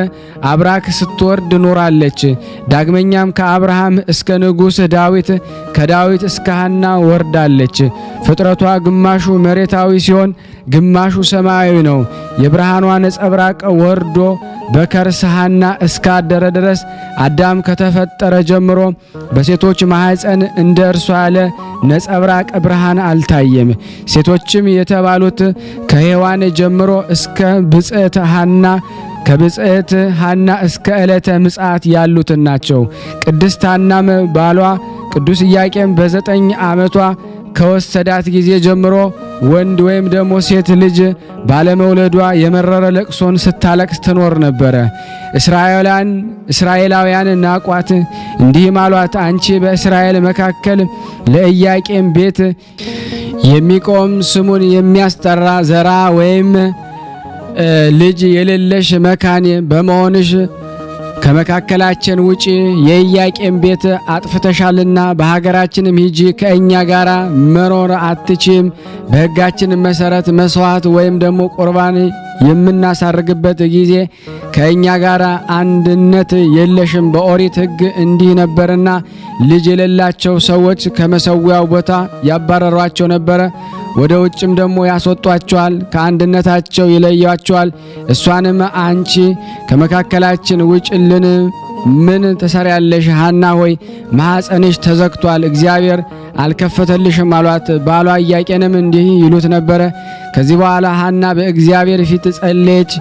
አብራክ ስትወርድ ኖራለች። ዳግመኛም ከአብርሃም እስከ ንጉሥ ዳዊት ከዳዊት እስከ ሐና ወርዳለች። ፍጥረቷ ግማሹ መሬታዊ ሲሆን ግማሹ ሰማያዊ ነው። የብርሃኗ ነጸብራቅ ወርዶ በከርሰ ሐና እስካደረ ድረስ አዳም ከተፈጠረ ጀምሮ በሴቶች ማኅፀን እንደ እርሷ ያለ ነጸብራቅ ብርሃን አልታየም። ሴቶችም የተባሉት ከሔዋን ጀምሮ እስከ ብጽዕት ሐና ከብጽዕት ሐና እስከ ዕለተ ምጽአት ያሉትን ናቸው። ቅድስት ሐናም ባሏ ቅዱስ ኢያቄም በ9 ዓመቷ ከወሰዳት ጊዜ ጀምሮ ወንድ ወይም ደግሞ ሴት ልጅ ባለመውለዷ የመረረ ለቅሶን ስታለቅስ ትኖር ነበረ። እስራኤላውያን ናቋት፣ እንዲህም አሏት፣ አንቺ በእስራኤል መካከል ለኢያቄም ቤት የሚቆም ስሙን የሚያስጠራ ዘራ ወይም ልጅ የሌለሽ መካን በመሆንሽ ከመካከላችን ውጪ የኢያቄም ቤት አጥፍተሻልና በሀገራችንም ሂጂ፣ ከእኛ ጋር መኖር አትችም። በሕጋችን መሰረት መስዋዕት ወይም ደግሞ ቁርባን የምናሳርግበት ጊዜ ከእኛ ጋር አንድነት የለሽም። በኦሪት ሕግ እንዲህ ነበርና ልጅ የሌላቸው ሰዎች ከመሰዊያው ቦታ ያባረሯቸው ነበረ። ወደ ውጭም ደግሞ ያስወጧቸዋል፣ ከአንድነታቸው ይለያቸዋል። እሷንም አንቺ ከመካከላችን ውጭልን ምን ትሰሪያለሽ? ሐና ሆይ ማኅፀንሽ ተዘግቷል፣ እግዚአብሔር አልከፈተልሽም አሏት። ባሏ ኢያቄንም እንዲህ ይሉት ነበረ። ከዚህ በኋላ ሐና በእግዚአብሔር ፊት ጸለየች።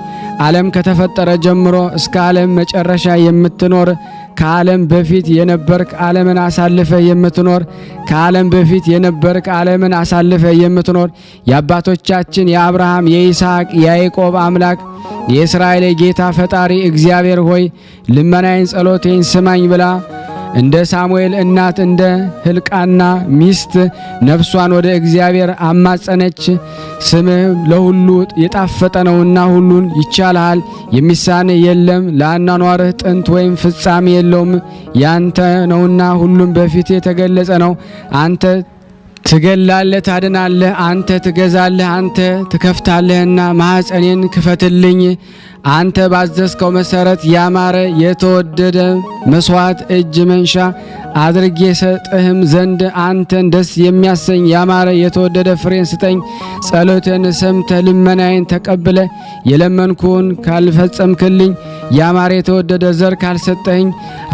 ዓለም ከተፈጠረ ጀምሮ እስከ ዓለም መጨረሻ የምትኖር ከዓለም በፊት የነበርክ ዓለምን አሳልፈ የምትኖር ከዓለም በፊት የነበርክ ዓለምን አሳልፈ የምትኖር የአባቶቻችን የአብርሃም የይስሐቅ የያዕቆብ አምላክ የእስራኤል ጌታ ፈጣሪ እግዚአብሔር ሆይ ልመናዬን ጸሎቴን ስማኝ ብላ እንደ ሳሙኤል እናት እንደ ሕልቃና ሚስት ነፍሷን ወደ እግዚአብሔር አማጸነች። ስምህ ለሁሉ የጣፈጠ ነውና ሁሉን ይቻልሃል፣ የሚሳንህ የለም። ለአኗኗርህ ጥንት ወይም ፍጻሜ የለውም። ያንተ ነውና ሁሉም በፊት የተገለጸ ነው። አንተ ትገላለህ፣ ታድናለህ። አንተ ትገዛለህ፣ አንተ ትከፍታለህና ማኅፀኔን ክፈትልኝ። አንተ ባዘዝከው መሰረት ያማረ የተወደደ መስዋዕት እጅ መንሻ አድርጌ ሰጥህም ዘንድ አንተን ደስ የሚያሰኝ ያማረ የተወደደ ፍሬን ስጠኝ። ጸሎቴን ሰምተህ ልመናዬን ተቀብለ የለመንኩን ካልፈጸምክልኝ ያማረ የተወደደ ዘር ካልሰጠኝ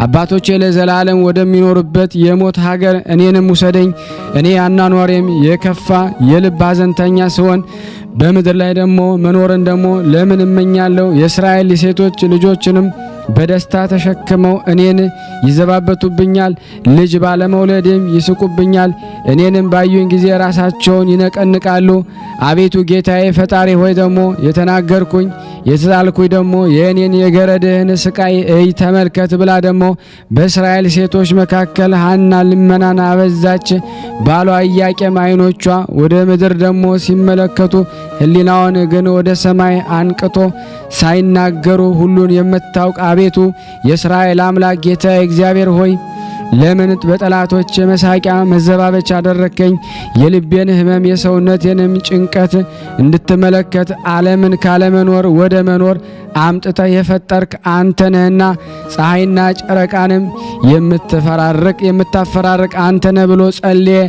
አባቶቼ ለዘላለም ወደሚኖሩበት የሞት ሀገር እኔንም ውሰደኝ። እኔ አኗኗሬም የከፋ የልብ ሐዘንተኛ ስሆን በምድር ላይ ደግሞ መኖርን ደግሞ ለምን እመኛለሁ? የእስራኤል ሴቶች ልጆችንም በደስታ ተሸክመው እኔን ይዘባበቱብኛል፣ ልጅ ባለመውለድም ይስቁብኛል። እኔንም ባዩኝ ጊዜ ራሳቸውን ይነቀንቃሉ። አቤቱ ጌታዬ ፈጣሪ ሆይ ደግሞ የተናገርኩኝ የተጣልኩኝ ደግሞ የእኔን የገረድህን ስቃይ እይ ተመልከት ብላ ደግሞ በእስራኤል ሴቶች መካከል ሐና ልመናን አበዛች። ባሏ ኢያቄም ዓይኖቿ ወደ ምድር ደግሞ ሲመለከቱ ሕሊናውን ግን ወደ ሰማይ አንቅቶ ሳይናገሩ ሁሉን የምታውቅ አቤቱ የእስራኤል አምላክ ጌታ እግዚአብሔር ሆይ ለምን በጠላቶች መሳቂያ መዘባበቻ አደረከኝ? የልቤን ሕመም የሰውነቴንም ጭንቀት እንድትመለከት ዓለምን ካለመኖር ወደ መኖር አምጥተ የፈጠርክ አንተ ነህና ፀሐይና ጨረቃንም የምታፈራርቅ አንተ ነህ ብሎ ጸልየ።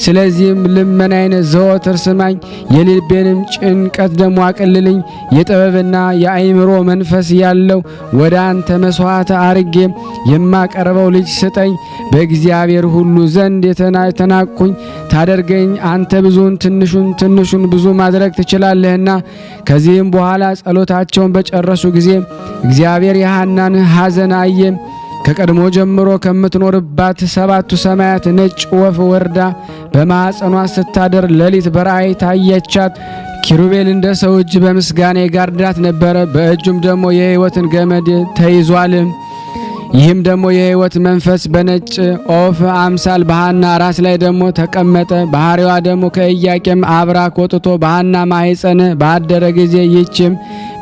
ስለዚህም ልመናዬን ዘወትር ስማኝ፣ የልቤንም ጭንቀት ደግሞ አቅልልኝ። የጥበብና የአእምሮ መንፈስ ያለው ወደ አንተ መስዋዕት አርጌ የማቀርበው ልጅ ስጠኝ። በእግዚአብሔር ሁሉ ዘንድ የተናቅኩኝ ታደርገኝ። አንተ ብዙን ትንሹን ብዙ ማድረግ ትችላለህና። ከዚህም በኋላ ጸሎታቸውን በጨረሱ ጊዜ እግዚአብሔር የሐናን ሐዘን አየ። ከቀድሞ ጀምሮ ከምትኖርባት ሰባቱ ሰማያት ነጭ ወፍ ወርዳ በማኅፀኗ ስታደር ሌሊት በራእይ ታየቻት። ኪሩቤል እንደ ሰው እጅ በምስጋና ጋርዳት ነበረ። በእጁም ደግሞ የሕይወትን ገመድ ተይዟል። ይህም ደግሞ የሕይወት መንፈስ በነጭ ኦፍ አምሳል በሐና ራስ ላይ ደግሞ ተቀመጠ። ባህሪዋ ደግሞ ከኢያቄም አብራክ ወጥቶ በሐና ማኅፀን ባደረ ጊዜ ይህችም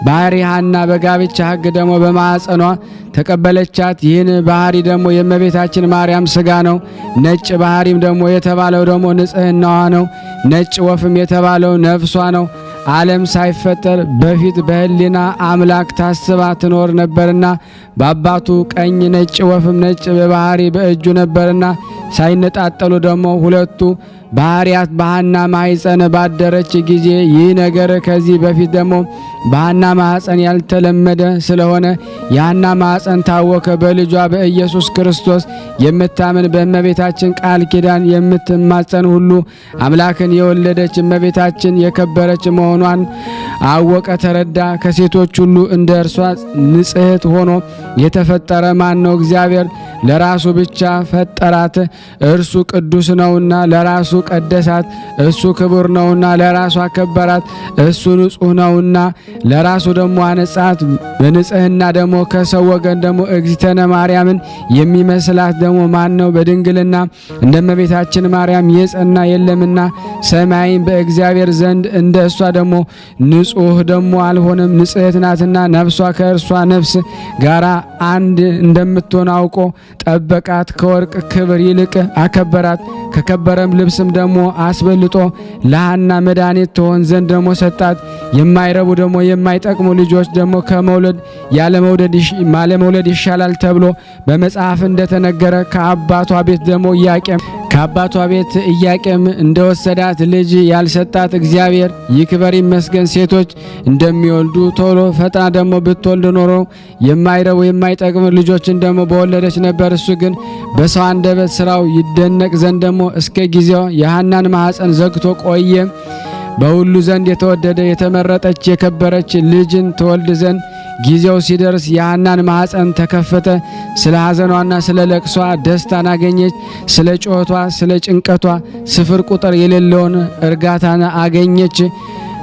ባህሪ ሐና በጋብቻ ሕግ ደግሞ በማኅፀኗ ተቀበለቻት። ይህን ባህሪ ደግሞ የእመቤታችን ማርያም ሥጋ ነው። ነጭ ባህሪም ደግሞ የተባለው ደግሞ ንጽሕናዋ ነው። ነጭ ወፍም የተባለው ነፍሷ ነው። ዓለም ሳይፈጠር በፊት በሕሊና አምላክ ታስባ ትኖር ነበርና በአባቱ ቀኝ ነጭ ወፍም ነጭ በባህሪ በእጁ ነበርና ሳይነጣጠሉ ደግሞ ሁለቱ ባህሪያት በሐና ማኅፀን ባደረች ጊዜ ይህ ነገር ከዚህ በፊት ደግሞ በሐና ማኅፀን ያልተለመደ ስለሆነ የሐና ማኅፀን ታወከ። በልጇ በኢየሱስ ክርስቶስ የምታምን በእመቤታችን ቃል ኪዳን የምትማጸን ሁሉ አምላክን የወለደች እመቤታችን የከበረች መሆኗን አወቀ፣ ተረዳ። ከሴቶች ሁሉ እንደ እርሷ ንጽሕት ሆኖ የተፈጠረ ማን ነው? እግዚአብሔር ለራሱ ብቻ ፈጠራት። እርሱ ቅዱስ ነውና ለራሱ ቀደሳት። እሱ ክቡር ነውና ለራሱ አከበራት። እሱ ንጹሕ ነውና ለራሱ ደግሞ አነጻት። በንጽሕና ደግሞ ከሰው ወገን ደግሞ እግዝእትነ ማርያምን የሚመስላት ደግሞ ማን ነው? በድንግልና እንደ እመቤታችን ማርያም የጸና የለምና ሰማይም በእግዚአብሔር ዘንድ እንደ እሷ ደግሞ ንጹሕ ደግሞ አልሆነም። ንጽሕት ናትና ነፍሷ ከእርሷ ነፍስ ጋራ አንድ እንደምትሆን አውቆ ጠበቃት። ከወርቅ ክብር ይልቅ አከበራት። ከከበረም ልብስም ደግሞ አስበልጦ ለሐና መድኃኒት ትሆን ዘንድ ደግሞ ሰጣት። የማይረቡ ደግሞ የማይጠቅሙ ልጆች ደግሞ ከመውለድ ያለመውለድ ይሻላል ተብሎ በመጽሐፍ እንደተነገረ ከአባቷ ቤት ኢያቄም እንደወሰዳት ልጅ ያልሰጣት እግዚአብሔር ይክበር ይመስገን። ሴቶች እንደሚወልዱ ቶሎ ፈጥና ደግሞ ብትወልድ ኖሮ የማይረቡ የማይጠቅሙ ልጆችን ደግሞ በወለደች ነበር። እሱ ግን በሰው አንደበት ስራው ይደነቅ ዘንድ ደግሞ እስከ ጊዜው የሐናን ማኅፀን ዘግቶ ቆየ። በሁሉ ዘንድ የተወደደ የተመረጠች የከበረች ልጅን ትወልድ ዘንድ ጊዜው ሲደርስ የሐናን ማኅፀን ተከፈተ። ስለ ሐዘኗና ስለ ለቅሷ ደስታን አገኘች። ስለ ጩኸቷ፣ ስለ ጭንቀቷ ስፍር ቁጥር የሌለውን እርጋታን አገኘች።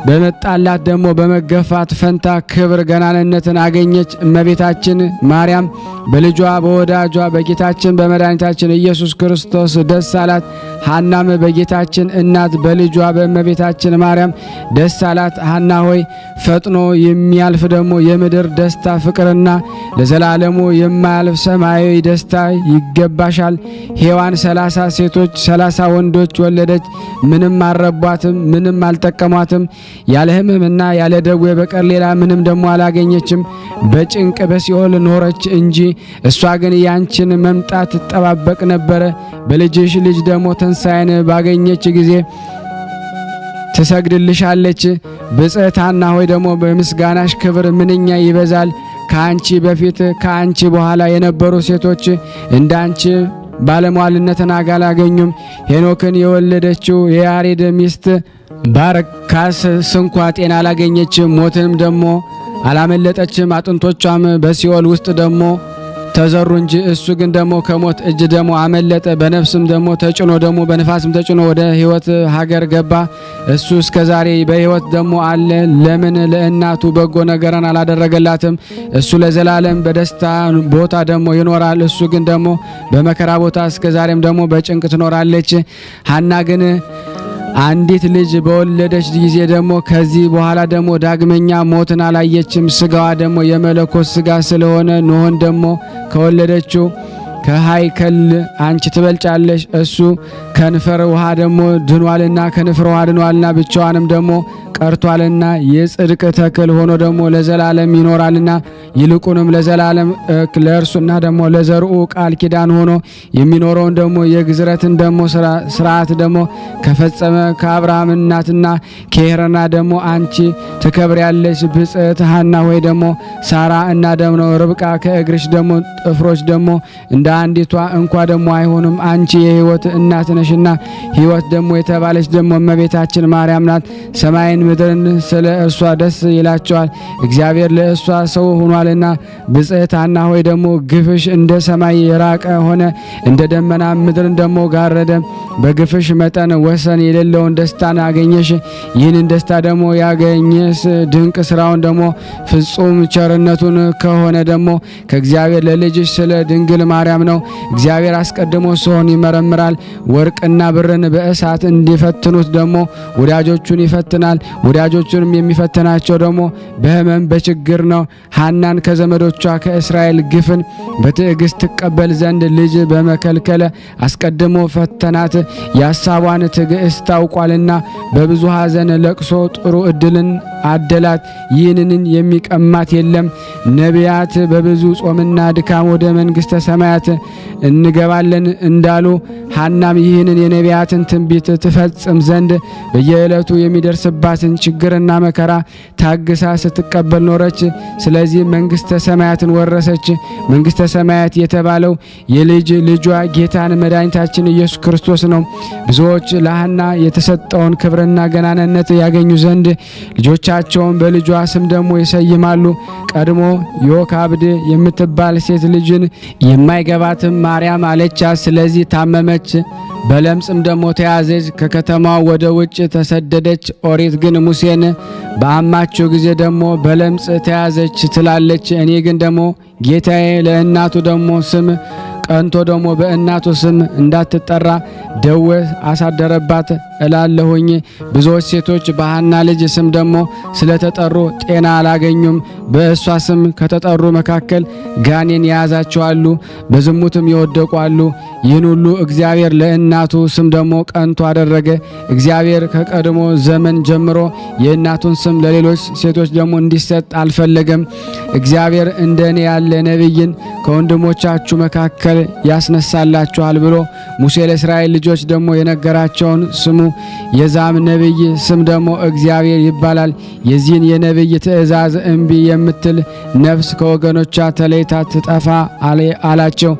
በመጣላት ደግሞ በመገፋት ፈንታ ክብር ገናንነትን አገኘች። እመቤታችን ማርያም በልጇ በወዳጇ በጌታችን በመድኃኒታችን ኢየሱስ ክርስቶስ ደስ አላት። ሐናም በጌታችን እናት በልጇ በእመቤታችን ማርያም ደስ አላት። ሐና ሆይ ፈጥኖ የሚያልፍ ደግሞ የምድር ደስታ ፍቅርና ለዘላለሙ የማያልፍ ሰማያዊ ደስታ ይገባሻል። ሔዋን 30 ሴቶች 30 ወንዶች ወለደች፣ ምንም አልረቧትም፣ ምንም አልጠቀሟትም። ያለ ሕመምና ያለ ደዌ በቀር ሌላ ምንም ደግሞ አላገኘችም። በጭንቅ በሲኦል ኖረች እንጂ እሷ ግን ያንቺን መምጣት ትጠባበቅ ነበረ። በልጅሽ ልጅ ደግሞ ትንሣኤን ባገኘች ጊዜ ትሰግድልሻለች። ብጽዕት ሐና ሆይ ደግሞ በምስጋናሽ ክብር ምንኛ ይበዛል። ከአንቺ በፊት ከአንቺ በኋላ የነበሩ ሴቶች እንዳንቺ ባለሟልነትን አላገኙም። ሄኖክን የወለደችው የያሬድ ሚስት ባረካስ ስንኳ ጤና አላገኘችም፣ ሞትንም ደግሞ አላመለጠችም። አጥንቶቿም በሲኦል ውስጥ ደግሞ ተዘሩ እንጂ እሱ ግን ደግሞ ከሞት እጅ ደግሞ አመለጠ። በነፍስም ደግሞ ተጭኖ ደግሞ በነፋስም ተጭኖ ወደ ሕይወት ሀገር ገባ። እሱ እስከ ዛሬ በሕይወት ደግሞ አለ። ለምን ለእናቱ በጎ ነገርን አላደረገላትም? እሱ ለዘላለም በደስታ ቦታ ደግሞ ይኖራል። እሱ ግን ደግሞ በመከራ ቦታ እስከ ዛሬም ደግሞ በጭንቅ ትኖራለች። ሐና ግን አንዲት ልጅ በወለደች ጊዜ ደግሞ ከዚህ በኋላ ደግሞ ዳግመኛ ሞትን አላየችም። ስጋዋ ደግሞ የመለኮት ስጋ ስለሆነ ኖህን ደግሞ ከወለደችው ከሃይከል አንቺ ትበልጫለሽ። እሱ ከንፈር ውሃ ደግሞ ድኗልና ከንፈር ውሃ ድኗልና ብቻዋንም ደግሞ ቀርቷልና የጽድቅ ተክል ሆኖ ደግሞ ለዘላለም ይኖራልና ይልቁንም ለዘላለም ለእርሱና ደግሞ ለዘርኡ ቃል ኪዳን ሆኖ የሚኖረውን ደግሞ የግዝረትን ደግሞ ስርዓት ደግሞ ከፈጸመ ከአብርሃም እናትና ከሄረና ደግሞ አንቺ ትከብሪያለሽ። ብጽዕት ሐና ሆይ ደግሞ ሳራ እና ደግሞ ርብቃ ከእግርሽ ደግሞ ጥፍሮች ደግሞ እንደ አንዲቷ እንኳ ደግሞ አይሆንም። አንቺ የሕይወት እናት ነሽና ሕይወት ደግሞ የተባለች ደግሞ እመቤታችን ማርያም ናት። ሰማይን ምድርን ስለ እርሷ ደስ ይላቸዋል፣ እግዚአብሔር ለእሷ ሰው ሆኗልና። ብጽዕት ሐና ሆይ ደግሞ ግፍሽ እንደ ሰማይ የራቀ ሆነ፣ እንደ ደመና ምድርን ደግሞ ጋረደ። በግፍሽ መጠን ወሰን የሌለውን ደስታን አገኘሽ። ይህንን ደስታ ደግሞ ያገኘስ ድንቅ ስራውን ደግሞ ፍጹም ቸርነቱን ከሆነ ደግሞ ከእግዚአብሔር ለልጅሽ ስለ ድንግል ማርያም ነው። እግዚአብሔር አስቀድሞ ሰውን ይመረምራል፣ ወርቅና ብርን በእሳት እንዲፈትኑት ደግሞ ወዳጆቹን ይፈትናል። ወዳጆቹንም የሚፈትናቸው ደግሞ በሕመም በችግር ነው። ሐናን ከዘመዶቿ ከእስራኤል ግፍን በትዕግስት ትቀበል ዘንድ ልጅ በመከልከለ አስቀድሞ ፈተናት። የሐሳቧን ትዕግስት ታውቋልና በብዙ ሐዘን ለቅሶ ጥሩ እድልን አደላት። ይህንን የሚቀማት የለም። ነቢያት በብዙ ጾምና ድካም ወደ መንግሥተ ሰማያት እንገባለን እንዳሉ ሐናም ይህንን የነቢያትን ትንቢት ትፈጽም ዘንድ በየዕለቱ የሚደርስባትን ችግርና መከራ ታግሳ ስትቀበል ኖረች። ስለዚህ መንግሥተ ሰማያትን ወረሰች። መንግሥተ ሰማያት የተባለው የልጅ ልጇ ጌታን መድኃኒታችን ኢየሱስ ክርስቶስ ነው። ብዙዎች ለሐና የተሰጠውን ክብርና ገናንነት ያገኙ ዘንድ ልጆቻቸውን በልጇ ስም ደግሞ ይሰይማሉ። ቀድሞ ዮካብድ የምትባል ሴት ልጅን የማይገባትም ማርያም አለቻት። ስለዚህ ታመመች፣ በለምጽም ደግሞ ተያዘች፣ ከከተማው ወደ ውጭ ተሰደደች። ኦሪት ግን ሙሴን በአማቸው ጊዜ ደግሞ በለምጽ ተያዘች ትላለች። እኔ ግን ደግሞ ጌታዬ ለእናቱ ደግሞ ስም ቀንቶ ደግሞ በእናቱ ስም እንዳትጠራ ደዌ አሳደረባት እላለሁኝ። ብዙዎች ሴቶች በሐና ልጅ ስም ደግሞ ስለተጠሩ ጤና አላገኙም። በእሷ ስም ከተጠሩ መካከል ጋኔን የያዛቸው አሉ፣ በዝሙትም የወደቁ አሉ። ይህን ሁሉ እግዚአብሔር ለእናቱ ስም ደግሞ ቀንቶ አደረገ። እግዚአብሔር ከቀድሞ ዘመን ጀምሮ የእናቱን ስም ለሌሎች ሴቶች ደግሞ እንዲሰጥ አልፈለገም። እግዚአብሔር እንደኔ ያለ ነቢይን ከወንድሞቻችሁ መካከል ያስነሳላችኋል ብሎ ሙሴ ለእስራኤል ልጆች ደግሞ የነገራቸውን ስሙ። የዛም ነቢይ ስም ደግሞ እግዚአብሔር ይባላል። የዚህን የነቢይ ትእዛዝ እምቢ የምትል ነፍስ ከወገኖቿ ተለይታ ትጠፋ አላቸው።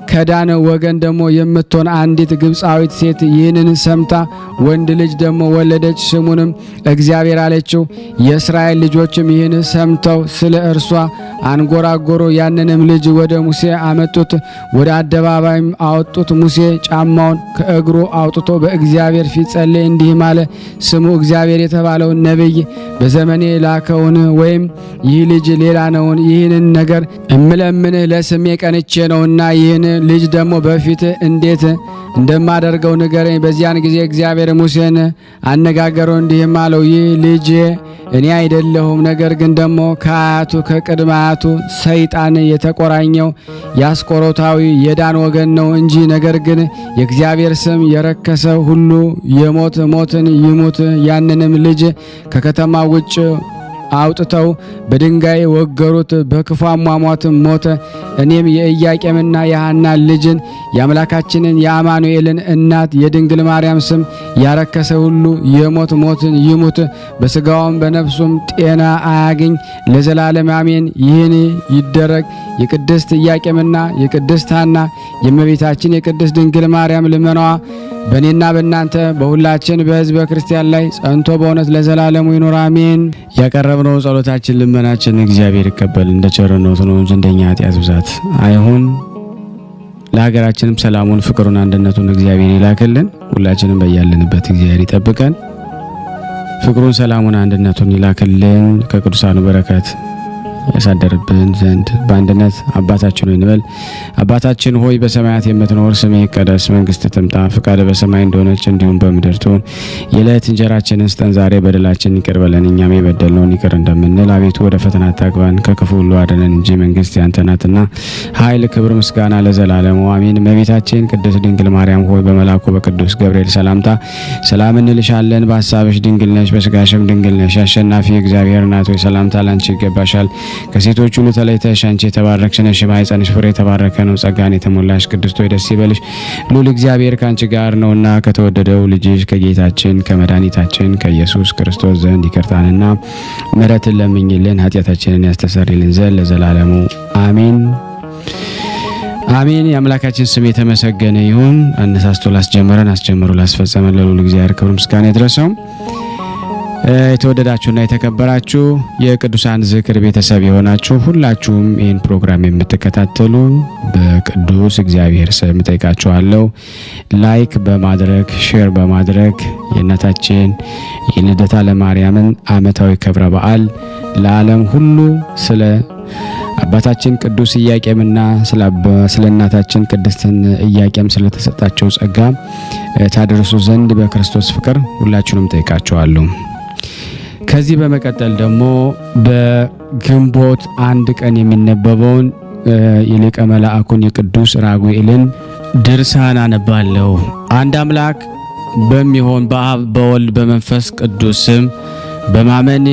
ከዳን ወገን ደግሞ የምትሆን አንዲት ግብፃዊት ሴት ይህንን ሰምታ ወንድ ልጅ ደግሞ ወለደች። ስሙንም እግዚአብሔር አለችው። የእስራኤል ልጆችም ይህን ሰምተው ስለ እርሷ አንጎራጎሩ። ያንንም ልጅ ወደ ሙሴ አመጡት፣ ወደ አደባባይም አወጡት። ሙሴ ጫማውን ከእግሩ አውጥቶ በእግዚአብሔር ፊት ጸለየ፣ እንዲህም አለ። ስሙ እግዚአብሔር የተባለውን ነቢይ በዘመኔ ላከውን? ወይም ይህ ልጅ ሌላ ነውን? ይህንን ነገር እምለምንህ ለስሜ ቀንቼ ነውና ይህን ልጅ ደግሞ በፊት እንዴት እንደማደርገው ንገረኝ። በዚያን ጊዜ እግዚአብሔር ሙሴን አነጋገረው፣ እንዲህም አለው። ይህ ልጅ እኔ አይደለሁም፣ ነገር ግን ደግሞ ከአያቱ ከቅድመ አያቱ ሰይጣን የተቆራኘው የአስቆሮታዊ የዳን ወገን ነው እንጂ። ነገር ግን የእግዚአብሔር ስም የረከሰ ሁሉ የሞት ሞትን ይሙት። ያንንም ልጅ ከከተማ ውጭ አውጥተው በድንጋይ ወገሩት፣ በክፉ አሟሟትም ሞተ። እኔም የኢያቄምና የሐና ልጅን የአምላካችንን የአማኑኤልን እናት የድንግል ማርያም ስም ያረከሰ ሁሉ የሞት ሞትን ይሙት፣ በሥጋውም በነፍሱም ጤና አያገኝ ለዘላለም አሜን። ይህን ይደረግ። የቅድስት ኢያቄምና የቅድስት ሐና የእመቤታችን የቅድስት ድንግል ማርያም ልመናዋ በእኔና በእናንተ በሁላችን በሕዝበ ክርስቲያን ላይ ጸንቶ በእውነት ለዘላለሙ ይኑር አሜን። ያቀረብነው ጸሎታችን ልመናችን እግዚአብሔር ይቀበል፣ እንደ ቸርነቱ ነው እንጂ እንደኛ ኃጢአት ብዛት አይሁን። ለሀገራችንም ሰላሙን፣ ፍቅሩን፣ አንድነቱን እግዚአብሔር ይላክልን። ሁላችንም በያለንበት እግዚአብሔር ይጠብቀን። ፍቅሩን፣ ሰላሙን፣ አንድነቱን ይላክልን። ከቅዱሳኑ በረከት ያሳደርብን ዘንድ በአንድነት አባታችን ሆይ እንበል። አባታችን ሆይ በሰማያት የምትኖር ስምህ ይቀደስ፣ መንግስትህ ትምጣ፣ ፈቃድህ በሰማይ እንደሆነች እንዲሁም በምድር ትሁን። የዕለት እንጀራችንን ስጠን ዛሬ፣ በደላችንን ይቅር በለን እኛም የበደልነውን ይቅር እንደምንል። አቤቱ ወደ ፈተና አታግባን ከክፉ ሁሉ አድነን እንጂ መንግስት ያንተ ናትና፣ ኃይል፣ ክብር፣ ምስጋና ለዘላለሙ አሜን። እመቤታችን ቅድስት ድንግል ማርያም ሆይ በመልአኩ በቅዱስ ገብርኤል ሰላምታ ሰላም እንልሻለን። በሐሳብሽ ድንግል ነሽ፣ በስጋሽም ድንግል ነሽ። አሸናፊ እግዚአብሔር እናት ሆይ ሰላምታ ላንቺ ይገባሻል። ከሴቶች ሁሉ ተለይተሽ አንቺ የተባረክሽ ነሽ፣ የማኅፀንሽ ፍሬ የተባረከ ነው። ጸጋን የተሞላሽ ቅድስት ሆይ ደስ ይበልሽ፣ ልዑል እግዚአብሔር ካንቺ ጋር ነውና ከተወደደው ልጅሽ ከጌታችን ከመድኃኒታችን ከኢየሱስ ክርስቶስ ዘንድ ይቅርታንና ምሕረትን ለምኝልን ኃጢአታችንን ያስተሰርይልን ዘንድ ለዘላለሙ አሜን አሜን። የአምላካችን ስም የተመሰገነ ይሁን። አነሳስቶ ላስጀመረን አስጀምሮ ላስፈጸመን ለልዑል እግዚአብሔር ክብር ምስጋና ይድረሰው። የተወደዳችሁና የተከበራችሁ የቅዱሳን ዝክር ቤተሰብ የሆናችሁ ሁላችሁም ይህን ፕሮግራም የምትከታተሉ በቅዱስ እግዚአብሔር ስም ጠይቃችኋለሁ። ላይክ በማድረግ ሼር በማድረግ የእናታችን የልደታ ለማርያምን ዓመታዊ ክብረ በዓል ለዓለም ሁሉ ስለ አባታችን ቅዱስ ኢያቄምና ስለ እናታችን ቅድስትን ኢያቄም ስለተሰጣቸው ጸጋ ታደርሱ ዘንድ በክርስቶስ ፍቅር ሁላችሁንም ጠይቃችኋለሁ። ከዚህ በመቀጠል ደግሞ በግንቦት አንድ ቀን የሚነበበውን የሊቀ መላእክቱን የቅዱስ ራጉኤልን ድርሳን አነባለሁ። አንድ አምላክ በሚሆን በአብ በወልድ በመንፈስ ቅዱስ ስም በማመን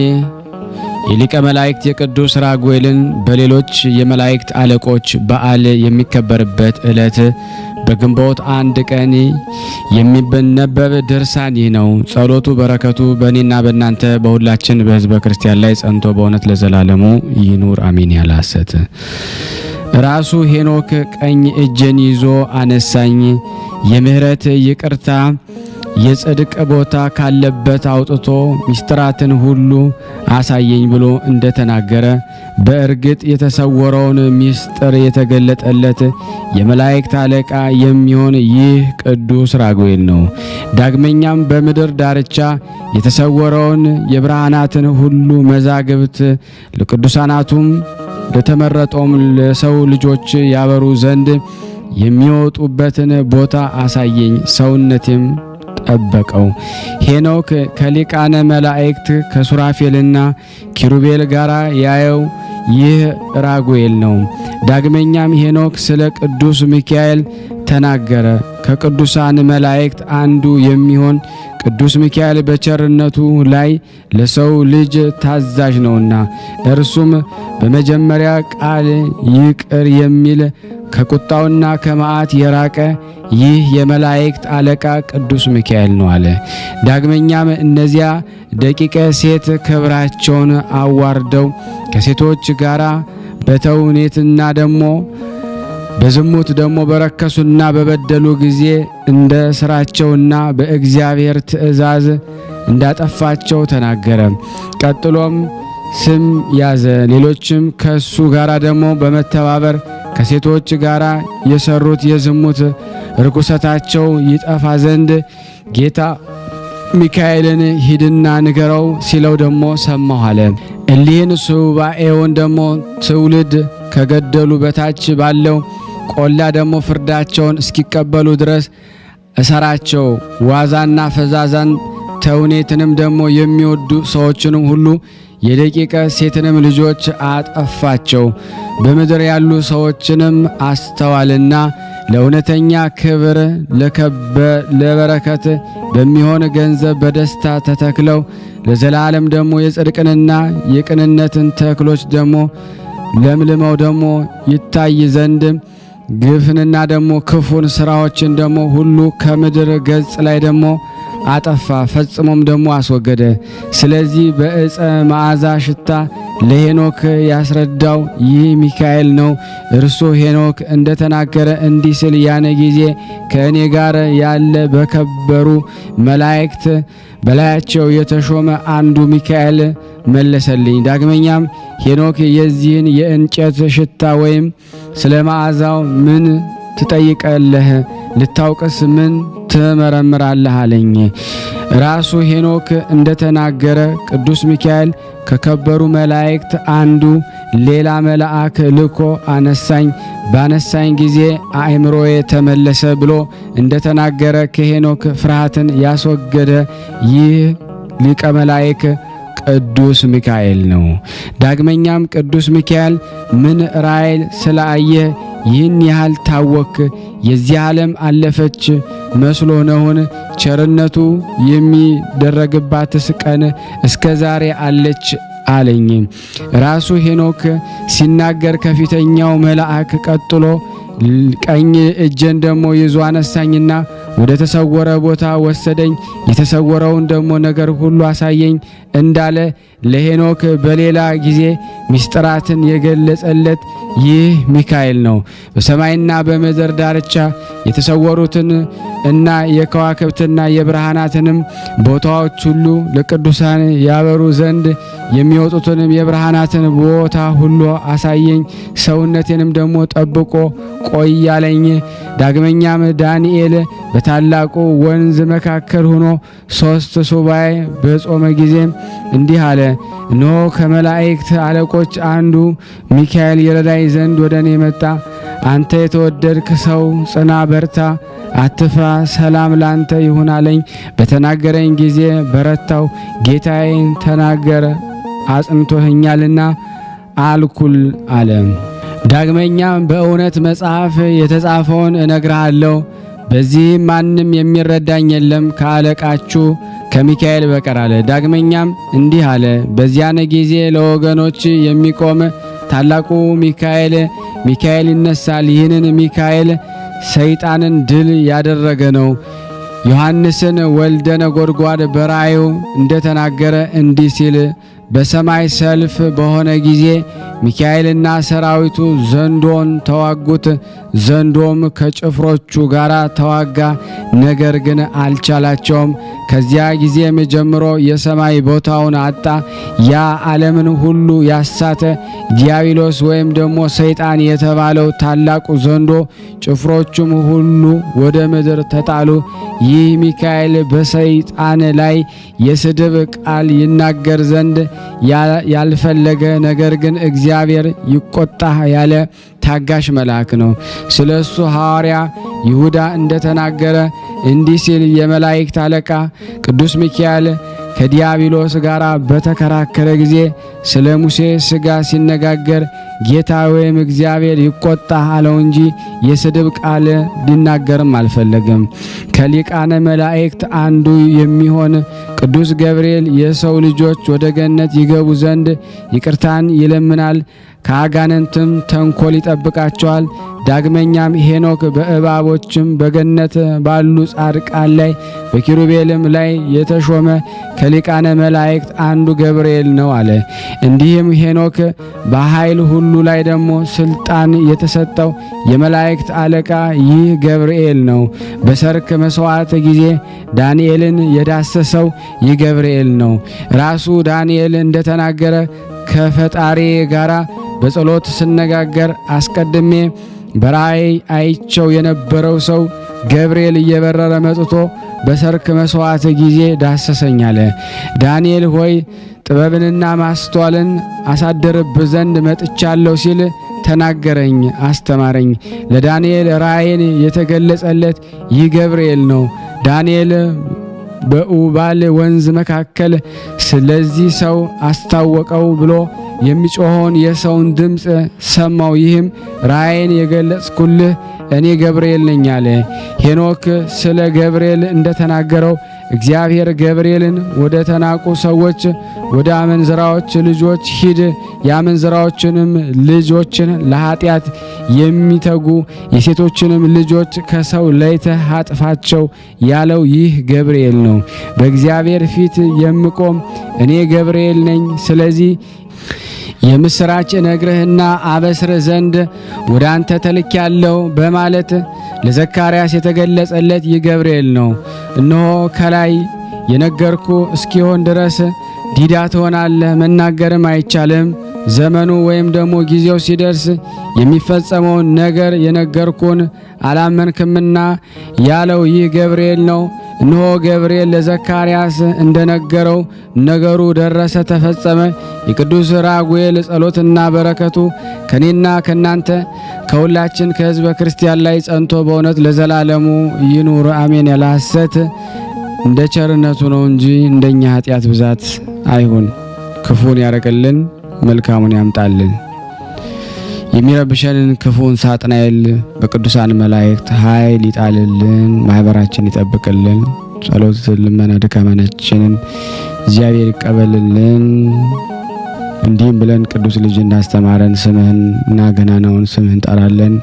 የሊቀ መላእክት የቅዱስ ራጉኤልን በሌሎች የመላእክት አለቆች በዓል የሚከበርበት ዕለት በግንቦት አንድ ቀን የሚነበብ ድርሳን ይህ ነው። ጸሎቱ በረከቱ በእኔና በእናንተ በሁላችን በሕዝበ ክርስቲያን ላይ ጸንቶ በእውነት ለዘላለሙ ይኑር አሜን። ያለ ሐሰት ራሱ ሄኖክ ቀኝ እጄን ይዞ አነሳኝ፣ የምህረት ይቅርታ የጽድቅ ቦታ ካለበት አውጥቶ ምስጢራትን ሁሉ አሳየኝ ብሎ እንደተናገረ በእርግጥ የተሰወረውን ምስጢር የተገለጠለት የመላእክት አለቃ የሚሆን ይህ ቅዱስ ራጉኤል ነው። ዳግመኛም በምድር ዳርቻ የተሰወረውን የብርሃናትን ሁሉ መዛግብት ለቅዱሳናቱም ለተመረጠውም ለሰው ልጆች ያበሩ ዘንድ የሚወጡበትን ቦታ አሳየኝ፣ ሰውነቴም ጠበቀው። ሄኖክ ከሊቃነ መላእክት ከሱራፌልና ኪሩቤል ጋር ያየው ይህ ራጉኤል ነው። ዳግመኛም ሄኖክ ስለ ቅዱስ ሚካኤል ተናገረ። ከቅዱሳን መላእክት አንዱ የሚሆን ቅዱስ ሚካኤል በቸርነቱ ላይ ለሰው ልጅ ታዛዥ ነውና እርሱም በመጀመሪያ ቃል ይቅር የሚል ከቁጣውና ከመዓት የራቀ ይህ የመላእክት አለቃ ቅዱስ ሚካኤል ነው አለ። ዳግመኛም እነዚያ ደቂቀ ሴት ክብራቸውን አዋርደው ከሴቶች ጋራ በተውኔትና ደግሞ በዝሙት ደግሞ በረከሱና በበደሉ ጊዜ እንደ ስራቸውና በእግዚአብሔር ትእዛዝ እንዳጠፋቸው ተናገረ። ቀጥሎም ስም ያዘ። ሌሎችም ከሱ ጋራ ደግሞ በመተባበር ከሴቶች ጋራ የሰሩት የዝሙት ርኩሰታቸው ይጠፋ ዘንድ ጌታ ሚካኤልን ሂድና ንገረው ሲለው ደግሞ ሰማሁ አለ። እሊህን ሱባኤውን ደግሞ ትውልድ ከገደሉ በታች ባለው ቆላ ደግሞ ፍርዳቸውን እስኪቀበሉ ድረስ እሰራቸው። ዋዛና ፈዛዛን ተውኔትንም ደግሞ የሚወዱ ሰዎችንም ሁሉ የደቂቀ ሴትንም ልጆች አጠፋቸው። በምድር ያሉ ሰዎችንም አስተዋልና ለእውነተኛ ክብር ለበረከት በሚሆን ገንዘብ በደስታ ተተክለው ለዘላለም ደግሞ የጽድቅንና የቅንነትን ተክሎች ደግሞ ለምልመው ደግሞ ይታይ ዘንድ ግፍንና ደግሞ ክፉን ስራዎችን ደግሞ ሁሉ ከምድር ገጽ ላይ ደግሞ አጠፋ፣ ፈጽሞም ደግሞ አስወገደ። ስለዚህ በዕፀ መዓዛ ሽታ ለሄኖክ ያስረዳው ይህ ሚካኤል ነው። እርሱ ሄኖክ እንደተናገረ እንዲህ ሲል ያነ ጊዜ ከእኔ ጋር ያለ በከበሩ መላእክት በላያቸው የተሾመ አንዱ ሚካኤል መለሰልኝ። ዳግመኛም ሄኖክ የዚህን የእንጨት ሽታ ወይም ስለ መዓዛው ምን ትጠይቃለህ? ልታውቅስ ምን ትመረምራለህ? አለኝ። ራሱ ሄኖክ እንደተናገረ ቅዱስ ሚካኤል ከከበሩ መላእክት አንዱ ሌላ መልአክ ልኮ አነሳኝ። ባነሳኝ ጊዜ አእምሮዬ ተመለሰ ብሎ እንደተናገረ ከሄኖክ ፍርሃትን ያስወገደ ይህ ሊቀ መላእክ ቅዱስ ሚካኤል ነው። ዳግመኛም ቅዱስ ሚካኤል ምን ራእይ ስላየ ይህን ያህል ታወክ? የዚህ ዓለም አለፈች መስሎ ነውን? ቸርነቱ የሚደረግባትስ ቀን እስከ ዛሬ አለች አለኝ። ራሱ ሄኖክ ሲናገር ከፊተኛው መልአክ ቀጥሎ ቀኝ እጄን ደግሞ ይዞ አነሳኝና ወደ ተሰወረ ቦታ ወሰደኝ። የተሰወረውን ደግሞ ነገር ሁሉ አሳየኝ እንዳለ ለሄኖክ በሌላ ጊዜ ምስጢራትን የገለጸለት ይህ ሚካኤል ነው። በሰማይና በምድር ዳርቻ የተሰወሩትን እና የከዋክብትና የብርሃናትንም ቦታዎች ሁሉ ለቅዱሳን ያበሩ ዘንድ የሚወጡትንም የብርሃናትን ቦታ ሁሉ አሳየኝ። ሰውነቴንም ደግሞ ጠብቆ ቆያለኝ። ዳግመኛም ዳንኤል በታላቁ ወንዝ መካከል ሆኖ 3 ሱባኤ በጾመ ጊዜ እንዲህ አለ። እነሆ ከመላእክት አለቆች አንዱ ሚካኤል ይረዳኝ ዘንድ ወደ እኔ መጣ። አንተ የተወደድክ ሰው ጽና፣ በርታ፣ አትፍራ፣ ሰላም ላንተ ይሁን አለኝ። በተናገረኝ ጊዜ በረታው። ጌታዬን ተናገረ አጽንቶኛልና አልኩል አለ። ዳግመኛም በእውነት መጽሐፍ የተጻፈውን እነግርሃለሁ፣ በዚህ ማንም የሚረዳኝ የለም ከአለቃችሁ ከሚካኤል በቀር አለ። ዳግመኛም እንዲህ አለ። በዚያን ጊዜ ለወገኖች የሚቆም ታላቁ ሚካኤል ይነሳል። ይህንን ሚካኤል ሰይጣንን ድል ያደረገ ነው። ዮሐንስን ወልደ ነጎድጓድ በራእዩ እንደተናገረ እንዲህ ሲል በሰማይ ሰልፍ በሆነ ጊዜ ሚካኤልና ሰራዊቱ ዘንዶን ተዋጉት። ዘንዶም ከጭፍሮቹ ጋር ተዋጋ፣ ነገር ግን አልቻላቸውም። ከዚያ ጊዜም ጀምሮ የሰማይ ቦታውን አጣ። ያ ዓለምን ሁሉ ያሳተ ዲያብሎስ ወይም ደግሞ ሰይጣን የተባለው ታላቁ ዘንዶ ጭፍሮቹም ሁሉ ወደ ምድር ተጣሉ። ይህ ሚካኤል በሰይጣን ላይ የስድብ ቃል ይናገር ዘንድ ያልፈለገ ነገር ግን እግዚአብሔር ይቆጣ ያለ ታጋሽ መልአክ ነው። ስለሱ ሐዋርያ ይሁዳ እንደተናገረ እንዲህ ሲል የመላእክት አለቃ ቅዱስ ሚካኤል ከዲያብሎስ ጋር በተከራከረ ጊዜ ስለ ሙሴ ሥጋ ሲነጋገር ጌታ ወይም እግዚአብሔር ይቆጣ አለው እንጂ የስድብ ቃል ሊናገርም አልፈለገም። ከሊቃነ መላእክት አንዱ የሚሆን ቅዱስ ገብርኤል የሰው ልጆች ወደ ገነት ይገቡ ዘንድ ይቅርታን ይለምናል፣ ከአጋንንትም ተንኮል ይጠብቃቸዋል። ዳግመኛም ሄኖክ በእባቦችም በገነት ባሉ ጻድቃን ላይ በኪሩቤልም ላይ የተሾመ ከሊቃነ መላእክት አንዱ ገብርኤል ነው አለ። እንዲህም ሄኖክ በኃይል ሁሉ ላይ ደግሞ ስልጣን የተሰጠው የመላእክት አለቃ ይህ ገብርኤል ነው። በሰርክ መስዋዕት ጊዜ ዳንኤልን የዳሰሰው ይህ ገብርኤል ነው። ራሱ ዳንኤል እንደተናገረ ከፈጣሪ ጋራ በጸሎት ስነጋገር አስቀድሜ በራእይ አይቸው የነበረው ሰው ገብርኤል እየበረረ መጥቶ በሰርክ መስዋዕት ጊዜ ዳሰሰኝ አለ። ዳንኤል ሆይ ጥበብንና ማስተዋልን አሳደርብ ዘንድ መጥቻለሁ ሲል ተናገረኝ፣ አስተማረኝ። ለዳንኤል ራእይን የተገለጸለት ይህ ገብርኤል ነው። ዳንኤል በኡባል ወንዝ መካከል ስለዚህ ሰው አስታወቀው ብሎ የሚጮኸውን የሰውን ድምፅ ሰማው። ይህም ራእይን የገለጽኩልህ እኔ ገብርኤል ነኝ አለ። ሄኖክ ስለ ገብርኤል እንደተናገረው እግዚአብሔር ገብርኤልን ወደ ተናቁ ሰዎች ወደ አመንዝራዎች ልጆች ሂድ፣ የአመንዝራዎችንም ልጆችን ለኃጢአት የሚተጉ የሴቶችንም ልጆች ከሰው ለይተህ አጥፋቸው ያለው ይህ ገብርኤል ነው። በእግዚአብሔር ፊት የምቆም እኔ ገብርኤል ነኝ። ስለዚህ የምስራች ነግረህና አበስርህ ዘንድ ወደ አንተ ተልኬያለሁ በማለት ለዘካርያስ የተገለጸለት ይህ ገብርኤል ነው። እነሆ ከላይ የነገርኩ እስኪሆን ድረስ ዲዳ ትሆናለህ፣ መናገርም አይቻልም። ዘመኑ ወይም ደግሞ ጊዜው ሲደርስ የሚፈጸመውን ነገር የነገርኩን አላመንክምና ያለው ይህ ገብርኤል ነው። እነሆ ገብርኤል ለዘካርያስ እንደነገረው ነገሩ ደረሰ፣ ተፈጸመ። የቅዱስ ራጉኤል ጸሎትና በረከቱ ከኔና ከናንተ ከሁላችን ከሕዝበ ክርስቲያን ላይ ጸንቶ በእውነት ለዘላለሙ ይኑር አሜን። ያለ ሐሰት እንደ ቸርነቱ ነው እንጂ እንደኛ ኃጢአት ብዛት አይሁን። ክፉን ያረቅልን፣ መልካሙን ያምጣልን። የሚረብሸንን ክፉን ሳጥናኤል በቅዱሳን መላእክት ኃይል ይጣልልን፣ ማህበራችን ይጠብቅልን። ጸሎት ልመና ድካማችንን እግዚአብሔር ይቀበልልን። እንዲህም ብለን ቅዱስ ልጅ እንዳስተማረን ስምህን እና ገናናውን ስምህን ጠራለን።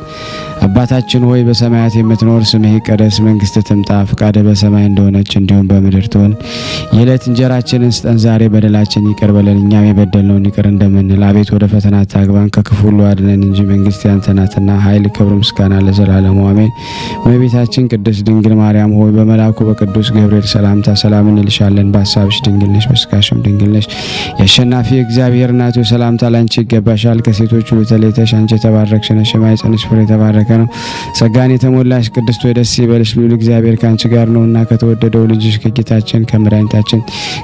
አባታችን ሆይ በሰማያት የምትኖር ስምህ ይቀደስ፣ መንግስትህ ትምጣ፣ ፈቃድህ በሰማይ እንደሆነች እንዲሁም በምድር ትሁን። የዕለት እንጀራችንን ስጠን ዛሬ፣ በደላችን ይቅር በለን እኛም የበደልነውን ይቅር እንደምንል። አቤት ወደ ፈተና አታግባን ከክፉ ሁሉ አድነን እንጂ መንግስት ያንተ ናትና፣ ኃይል፣ ክብር፣ ምስጋና ለዘላለሙ አሜን። እመቤታችን ቅድስት ድንግል ማርያም ሆይ በመልአኩ በቅዱስ ገብርኤል ሰላምታ ሰላም እንልሻለን። በሐሳብሽ ድንግል ነሽ፣ በሥጋሽም ድንግል ነሽ። የአሸናፊ እግዚአብሔር እናቱ ሰላምታ ላንቺ ይገባሻል። ከሴቶች ሁሉ ተለይተሽ አንቺ የተባረክሽ ነሽ፣ የማኅፀንሽ ፍሬ የተባረከ ነው። ጸጋን የተሞላሽ ቅድስት ሆይ ደስ ይበልሽ፣ ልዑል እግዚአብሔር ካንቺ ጋር ነውና ከተወደደው ልጅሽ ከጌታችን ከመድኃኒታችን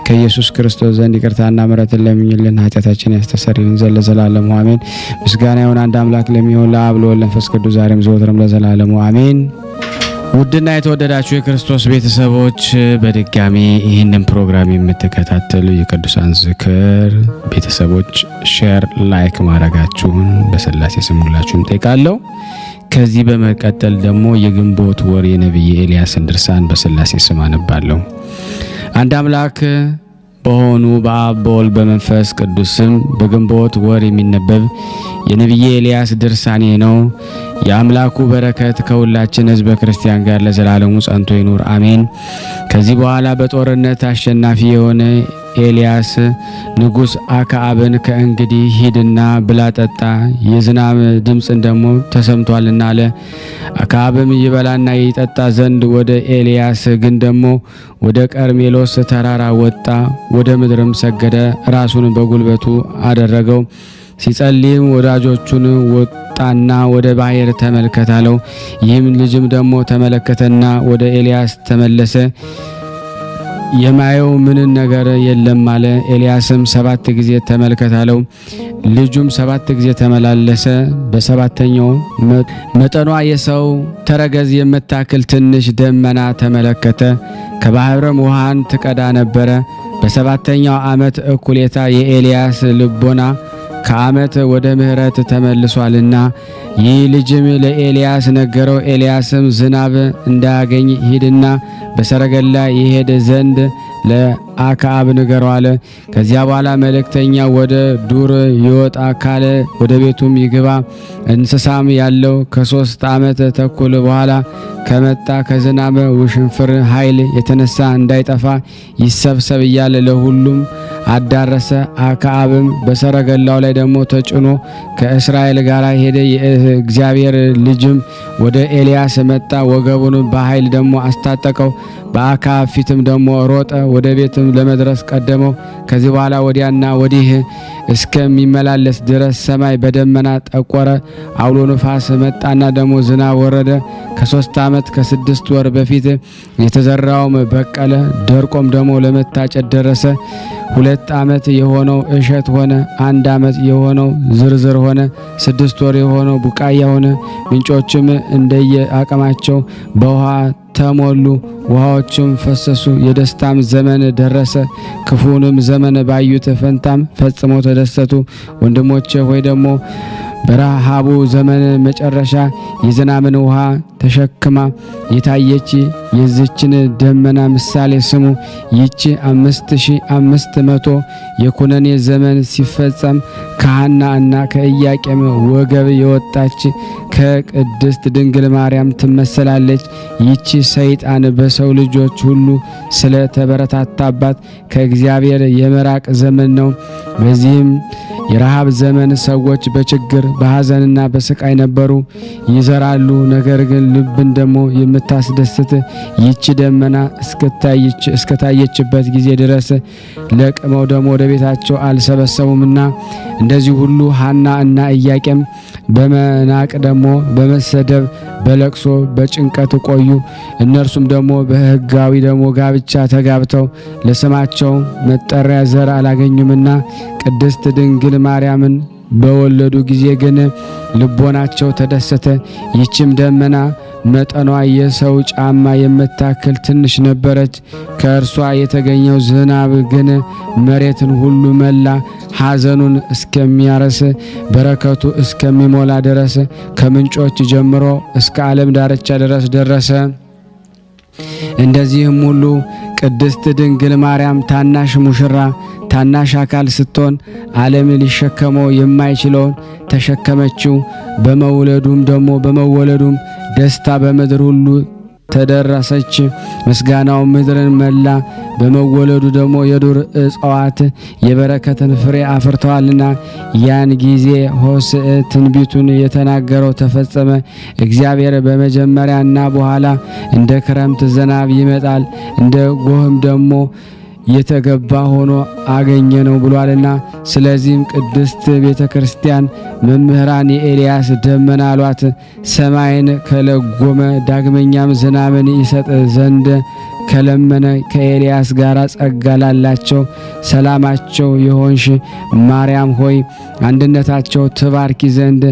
ከኢየሱስ ክርስቶስ ዘንድ ይቅርታና ምሕረትን ለምኝልን ኃጢአታችን ያስተሰርይልን ዘንድ ለዘላለሙ አሜን። ምስጋና ይሁን አንድ አምላክ ለሚሆን ለአብ ለወልድ ለመንፈስ ቅዱስ ዛሬም ዘወትርም ለዘላለሙ አሜን። ውድና የተወደዳችሁ የክርስቶስ ቤተሰቦች በድጋሚ ይህንን ፕሮግራም የምትከታተሉ የቅዱሳን ዝክር ቤተሰቦች ሼር፣ ላይክ ማድረጋችሁን በስላሴ ስም ሁላችሁም ጠይቃለሁ። ከዚህ በመቀጠል ደግሞ የግንቦት ወር የነቢይ ኤልያስን ድርሳን በስላሴ ስም አነባለሁ። አንድ አምላክ በሆኑ በአብ በወልድ በመንፈስ ቅዱስ ስም በግንቦት ወር የሚነበብ የነቢይ ኤልያስ ድርሳኔ ነው። የአምላኩ በረከት ከሁላችን ሕዝበ ክርስቲያን ጋር ለዘላለሙ ጸንቶ ይኑር አሜን። ከዚህ በኋላ በጦርነት አሸናፊ የሆነ ኤልያስ ንጉሥ አክዓብን ከእንግዲህ ሂድና ብላ ጠጣ፣ የዝናብ ድምፅን ደግሞ ተሰምቷልና አለ። አክዓብም ይበላና ይጠጣ ዘንድ ወደ ኤልያስ ግን ደግሞ ወደ ቀርሜሎስ ተራራ ወጣ፣ ወደ ምድርም ሰገደ፣ ራሱን በጉልበቱ አደረገው። ሲጸልይም ወዳጆቹን ወጣና ወደ ባሕር ተመልከት አለው። ይህም ልጅም ደግሞ ተመለከተና ወደ ኤልያስ ተመለሰ። የማየው ምንን ነገር የለም አለ። ኤልያስም 7 ጊዜ ተመልከት አለው። ልጁም 7 ጊዜ ተመላለሰ። በሰባተኛው መጠኗ የሰው ተረገዝ የምታክል ትንሽ ደመና ተመለከተ። ከባሕርም ውሃን ትቀዳ ነበረ። በሰባተኛው ዓመት እኩሌታ የኤልያስ ልቦና ከዓመት ወደ ምሕረት ተመልሷልና ይህ ልጅም ለኤልያስ ነገረው። ኤልያስም ዝናብ እንዳያገኝ ሂድና በሰረገላ ይሄድ ዘንድ ለአክዓብ ንገረው አለ። ከዚያ በኋላ መልእክተኛ ወደ ዱር ይወጣ ካለ ወደ ቤቱም ይግባ፣ እንስሳም ያለው ከ3 ዓመት ተኩል በኋላ ከመጣ ከዝናብ ውሽንፍር ኃይል የተነሳ እንዳይጠፋ ይሰብሰብ እያለ ለሁሉም አዳረሰ። አክዓብም በሰረገላው ላይ ደግሞ ተጭኖ ከእስራኤል ጋር ሄደ። የእግዚአብሔር ልጅም ወደ ኤልያስ መጣ፣ ወገቡን በኃይል ደግሞ አስታጠቀው። በአክዓብ ፊትም ደግሞ ሮጠ፣ ወደ ቤትም ለመድረስ ቀደመው። ከዚህ በኋላ ወዲያና ወዲህ እስከሚመላለስ ድረስ ሰማይ በደመና ጠቆረ። አውሎ ነፋስ መጣና ደግሞ ዝናብ ወረደ። ከ3 ዓመት ከ6 ወር በፊት የተዘራውም በቀለ፣ ደርቆም ደግሞ ለመታጨድ ደረሰ። 2 ዓመት የሆነው እሸት ሆነ፣ 1 ዓመት የሆነው ዝርዝር ሆነ፣ 6 ወር የሆነው ቡቃያ ሆነ። ምንጮችም እንደየ አቅማቸው በውሃ ተሞሉ፣ ውሃዎችም ፈሰሱ። የደስታም ዘመን ደረሰ። ክፉንም ዘመን ባዩት ፈንታም ፈጽሞ ተደሰቱ። ወንድሞቼ ሆይ ደግሞ በረሃቡ ዘመን መጨረሻ የዝናብን ውሃ ተሸክማ የታየች የዚችን ደመና ምሳሌ ስሙ። ይቺ 5500 የኩነኔ ዘመን ሲፈጸም ከሐና እና ከኢያቄም ወገብ የወጣች ከቅድስት ድንግል ማርያም ትመሰላለች። ይቺ ሰይጣን በሰው ልጆች ሁሉ ስለ ተበረታታባት ከእግዚአብሔር የመራቅ ዘመን ነው። በዚህም የረሃብ ዘመን ሰዎች በችግር በሐዘንና በስቃይ ነበሩ። ይዘራሉ፣ ነገር ግን ልብን ደግሞ የምታስደስት ይቺ ደመና እስከታየችበት ጊዜ ድረስ ለቅመው ደግሞ ወደ ቤታቸው አልሰበሰቡምና እንደዚህ ሁሉ ሐና እና ኢያቄም በመናቅ ደግሞ በመሰደብ በለቅሶ በጭንቀት ቆዩ። እነርሱም ደግሞ በሕጋዊ ደግሞ ጋብቻ ተጋብተው ለስማቸው መጠሪያ ዘር አላገኙምና ቅድስት ድንግል ማርያምን በወለዱ ጊዜ ግን ልቦናቸው ተደሰተ። ይችም ደመና መጠኗ የሰው ጫማ የምታክል ትንሽ ነበረች። ከእርሷ የተገኘው ዝናብ ግን መሬትን ሁሉ መላ። ሐዘኑን እስከሚያረስ በረከቱ እስከሚሞላ ድረስ ከምንጮች ጀምሮ እስከ ዓለም ዳርቻ ድረስ ደረሰ። እንደዚህም ሁሉ ቅድስት ድንግል ማርያም ታናሽ ሙሽራ ታናሽ አካል ስትሆን ዓለም ሊሸከመው የማይችለውን ተሸከመችው። በመወለዱም ደስታ በምድር ሁሉ ተደረሰች። ምስጋናው ምድርን መላ። በመወለዱ ደግሞ የዱር እጽዋት የበረከትን ፍሬ አፍርተዋልና ያን ጊዜ ሆሴዕ ትንቢቱን የተናገረው ተፈጸመ። እግዚአብሔር በመጀመሪያና በኋላ እንደ ክረምት ዝናብ ይመጣል፣ እንደ ጎህም ደግሞ የተገባ ሆኖ አገኘ ነው ብሏልና። ስለዚህም ቅድስት ቤተ ክርስቲያን መምህራን የኤልያስ ደመና አሏት። ሰማይን ከለጎመ ዳግመኛም ዝናብን ይሰጥ ዘንድ ከለመነ ከኤልያስ ጋር ጸጋ ላላቸው ሰላማቸው የሆንሽ ማርያም ሆይ አንድነታቸው ትባርኪ ዘንድ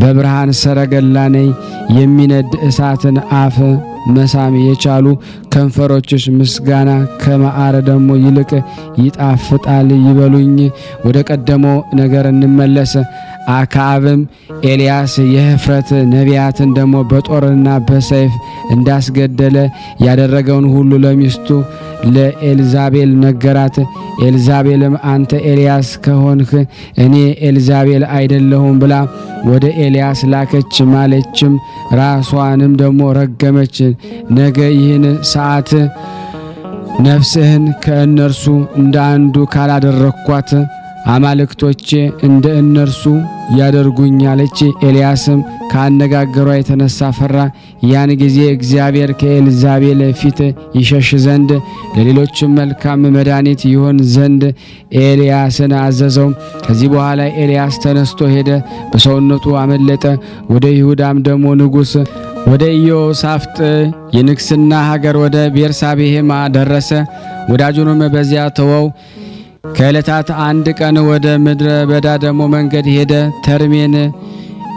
በብርሃን ሰረገላ ነይ። የሚነድ እሳትን አፍ መሳም የቻሉ ከንፈሮችሽ ምስጋና ከመዓር ደግሞ ይልቅ ይጣፍጣል ይበሉኝ። ወደ ቀደመው ነገር እንመለስ። አክዓብም ኤልያስ የህፍረት ነቢያትን ደግሞ በጦርና በሰይፍ እንዳስገደለ ያደረገውን ሁሉ ለሚስቱ ለኤልዛቤል ነገራት። ኤልዛቤልም አንተ ኤልያስ ከሆንክ እኔ ኤልዛቤል አይደለሁም ብላ ወደ ኤልያስ ላከች፣ ማለችም፣ ራሷንም ደግሞ ረገመች። ነገ ይህን ሰዓት ነፍስህን ከእነርሱ እንደ አንዱ ካላደረኳት አማልክቶቼ እንደ እነርሱ ያደርጉኛለች። ኤልያስም ካነጋገሯ የተነሳ ፈራ። ያን ጊዜ እግዚአብሔር ከኤልዛቤል ፊት ይሸሽ ዘንድ ለሌሎችም መልካም መድኃኒት ይሆን ዘንድ ኤልያስን አዘዘው። ከዚህ በኋላ ኤልያስ ተነስቶ ሄደ፣ በሰውነቱ አመለጠ። ወደ ይሁዳም ደግሞ ንጉሥ ወደ ኢዮሳፍጥ የንግስና ሀገር ወደ ቤርሳቤህም ደረሰ። ወዳጁንም በዚያ ተወው። ከዕለታት አንድ ቀን ወደ ምድረ በዳ ደግሞ መንገድ ሄደ። ተርሜን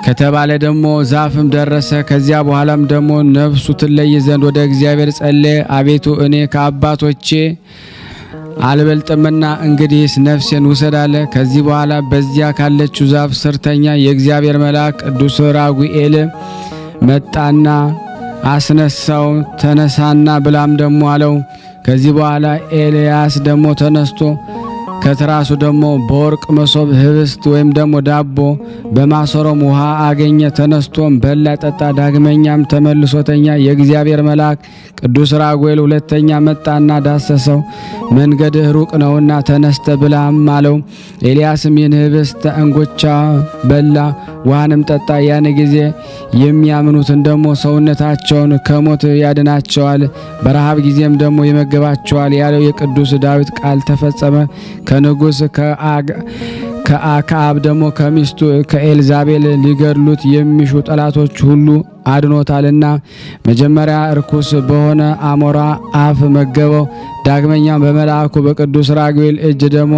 ከተባለ ደግሞ ዛፍም ደረሰ። ከዚያ በኋላም ደግሞ ነፍሱ ትለይ ዘንድ ወደ እግዚአብሔር ጸለየ። አቤቱ እኔ ከአባቶቼ አልበልጥምና እንግዲህስ ነፍሴን ውሰድ አለ። ከዚህ በኋላ በዚያ ካለችው ዛፍ ስር ተኛ። የእግዚአብሔር መልአክ ቅዱስ ራጉኤል መጣና አስነሳው። ተነሳና ብላም ደግሞ አለው። ከዚህ በኋላ ኤልያስ ደግሞ ተነስቶ ከትራሱ ደግሞ በወርቅ መሶብ ህብስት ወይም ደግሞ ዳቦ በማሰሮም ውሃ አገኘ። ተነስቶም በላ ጠጣ። ዳግመኛም ተመልሶተኛ። የእግዚአብሔር መልአክ ቅዱስ ራጉኤል ሁለተኛ መጣና ዳሰሰው። መንገድህ ሩቅ ነውና ተነስተ ብላም አለው። ኤልያስም ይህን ህብስት እንጎቻ በላ፣ ውሃንም ጠጣ። ያን ጊዜ የሚያምኑትን ደግሞ ሰውነታቸውን ከሞት ያድናቸዋል፣ በረሃብ ጊዜም ደግሞ ይመገባቸዋል ያለው የቅዱስ ዳዊት ቃል ተፈጸመ። ከንጉሥ ከአክዓብ ደግሞ ከሚስቱ ከኤልዛቤል ሊገድሉት የሚሹ ጠላቶች ሁሉ አድኖታልና መጀመሪያ እርኩስ በሆነ አሞራ አፍ መገበው። ዳግመኛም በመልአኩ በቅዱስ ራጉኤል እጅ ደግሞ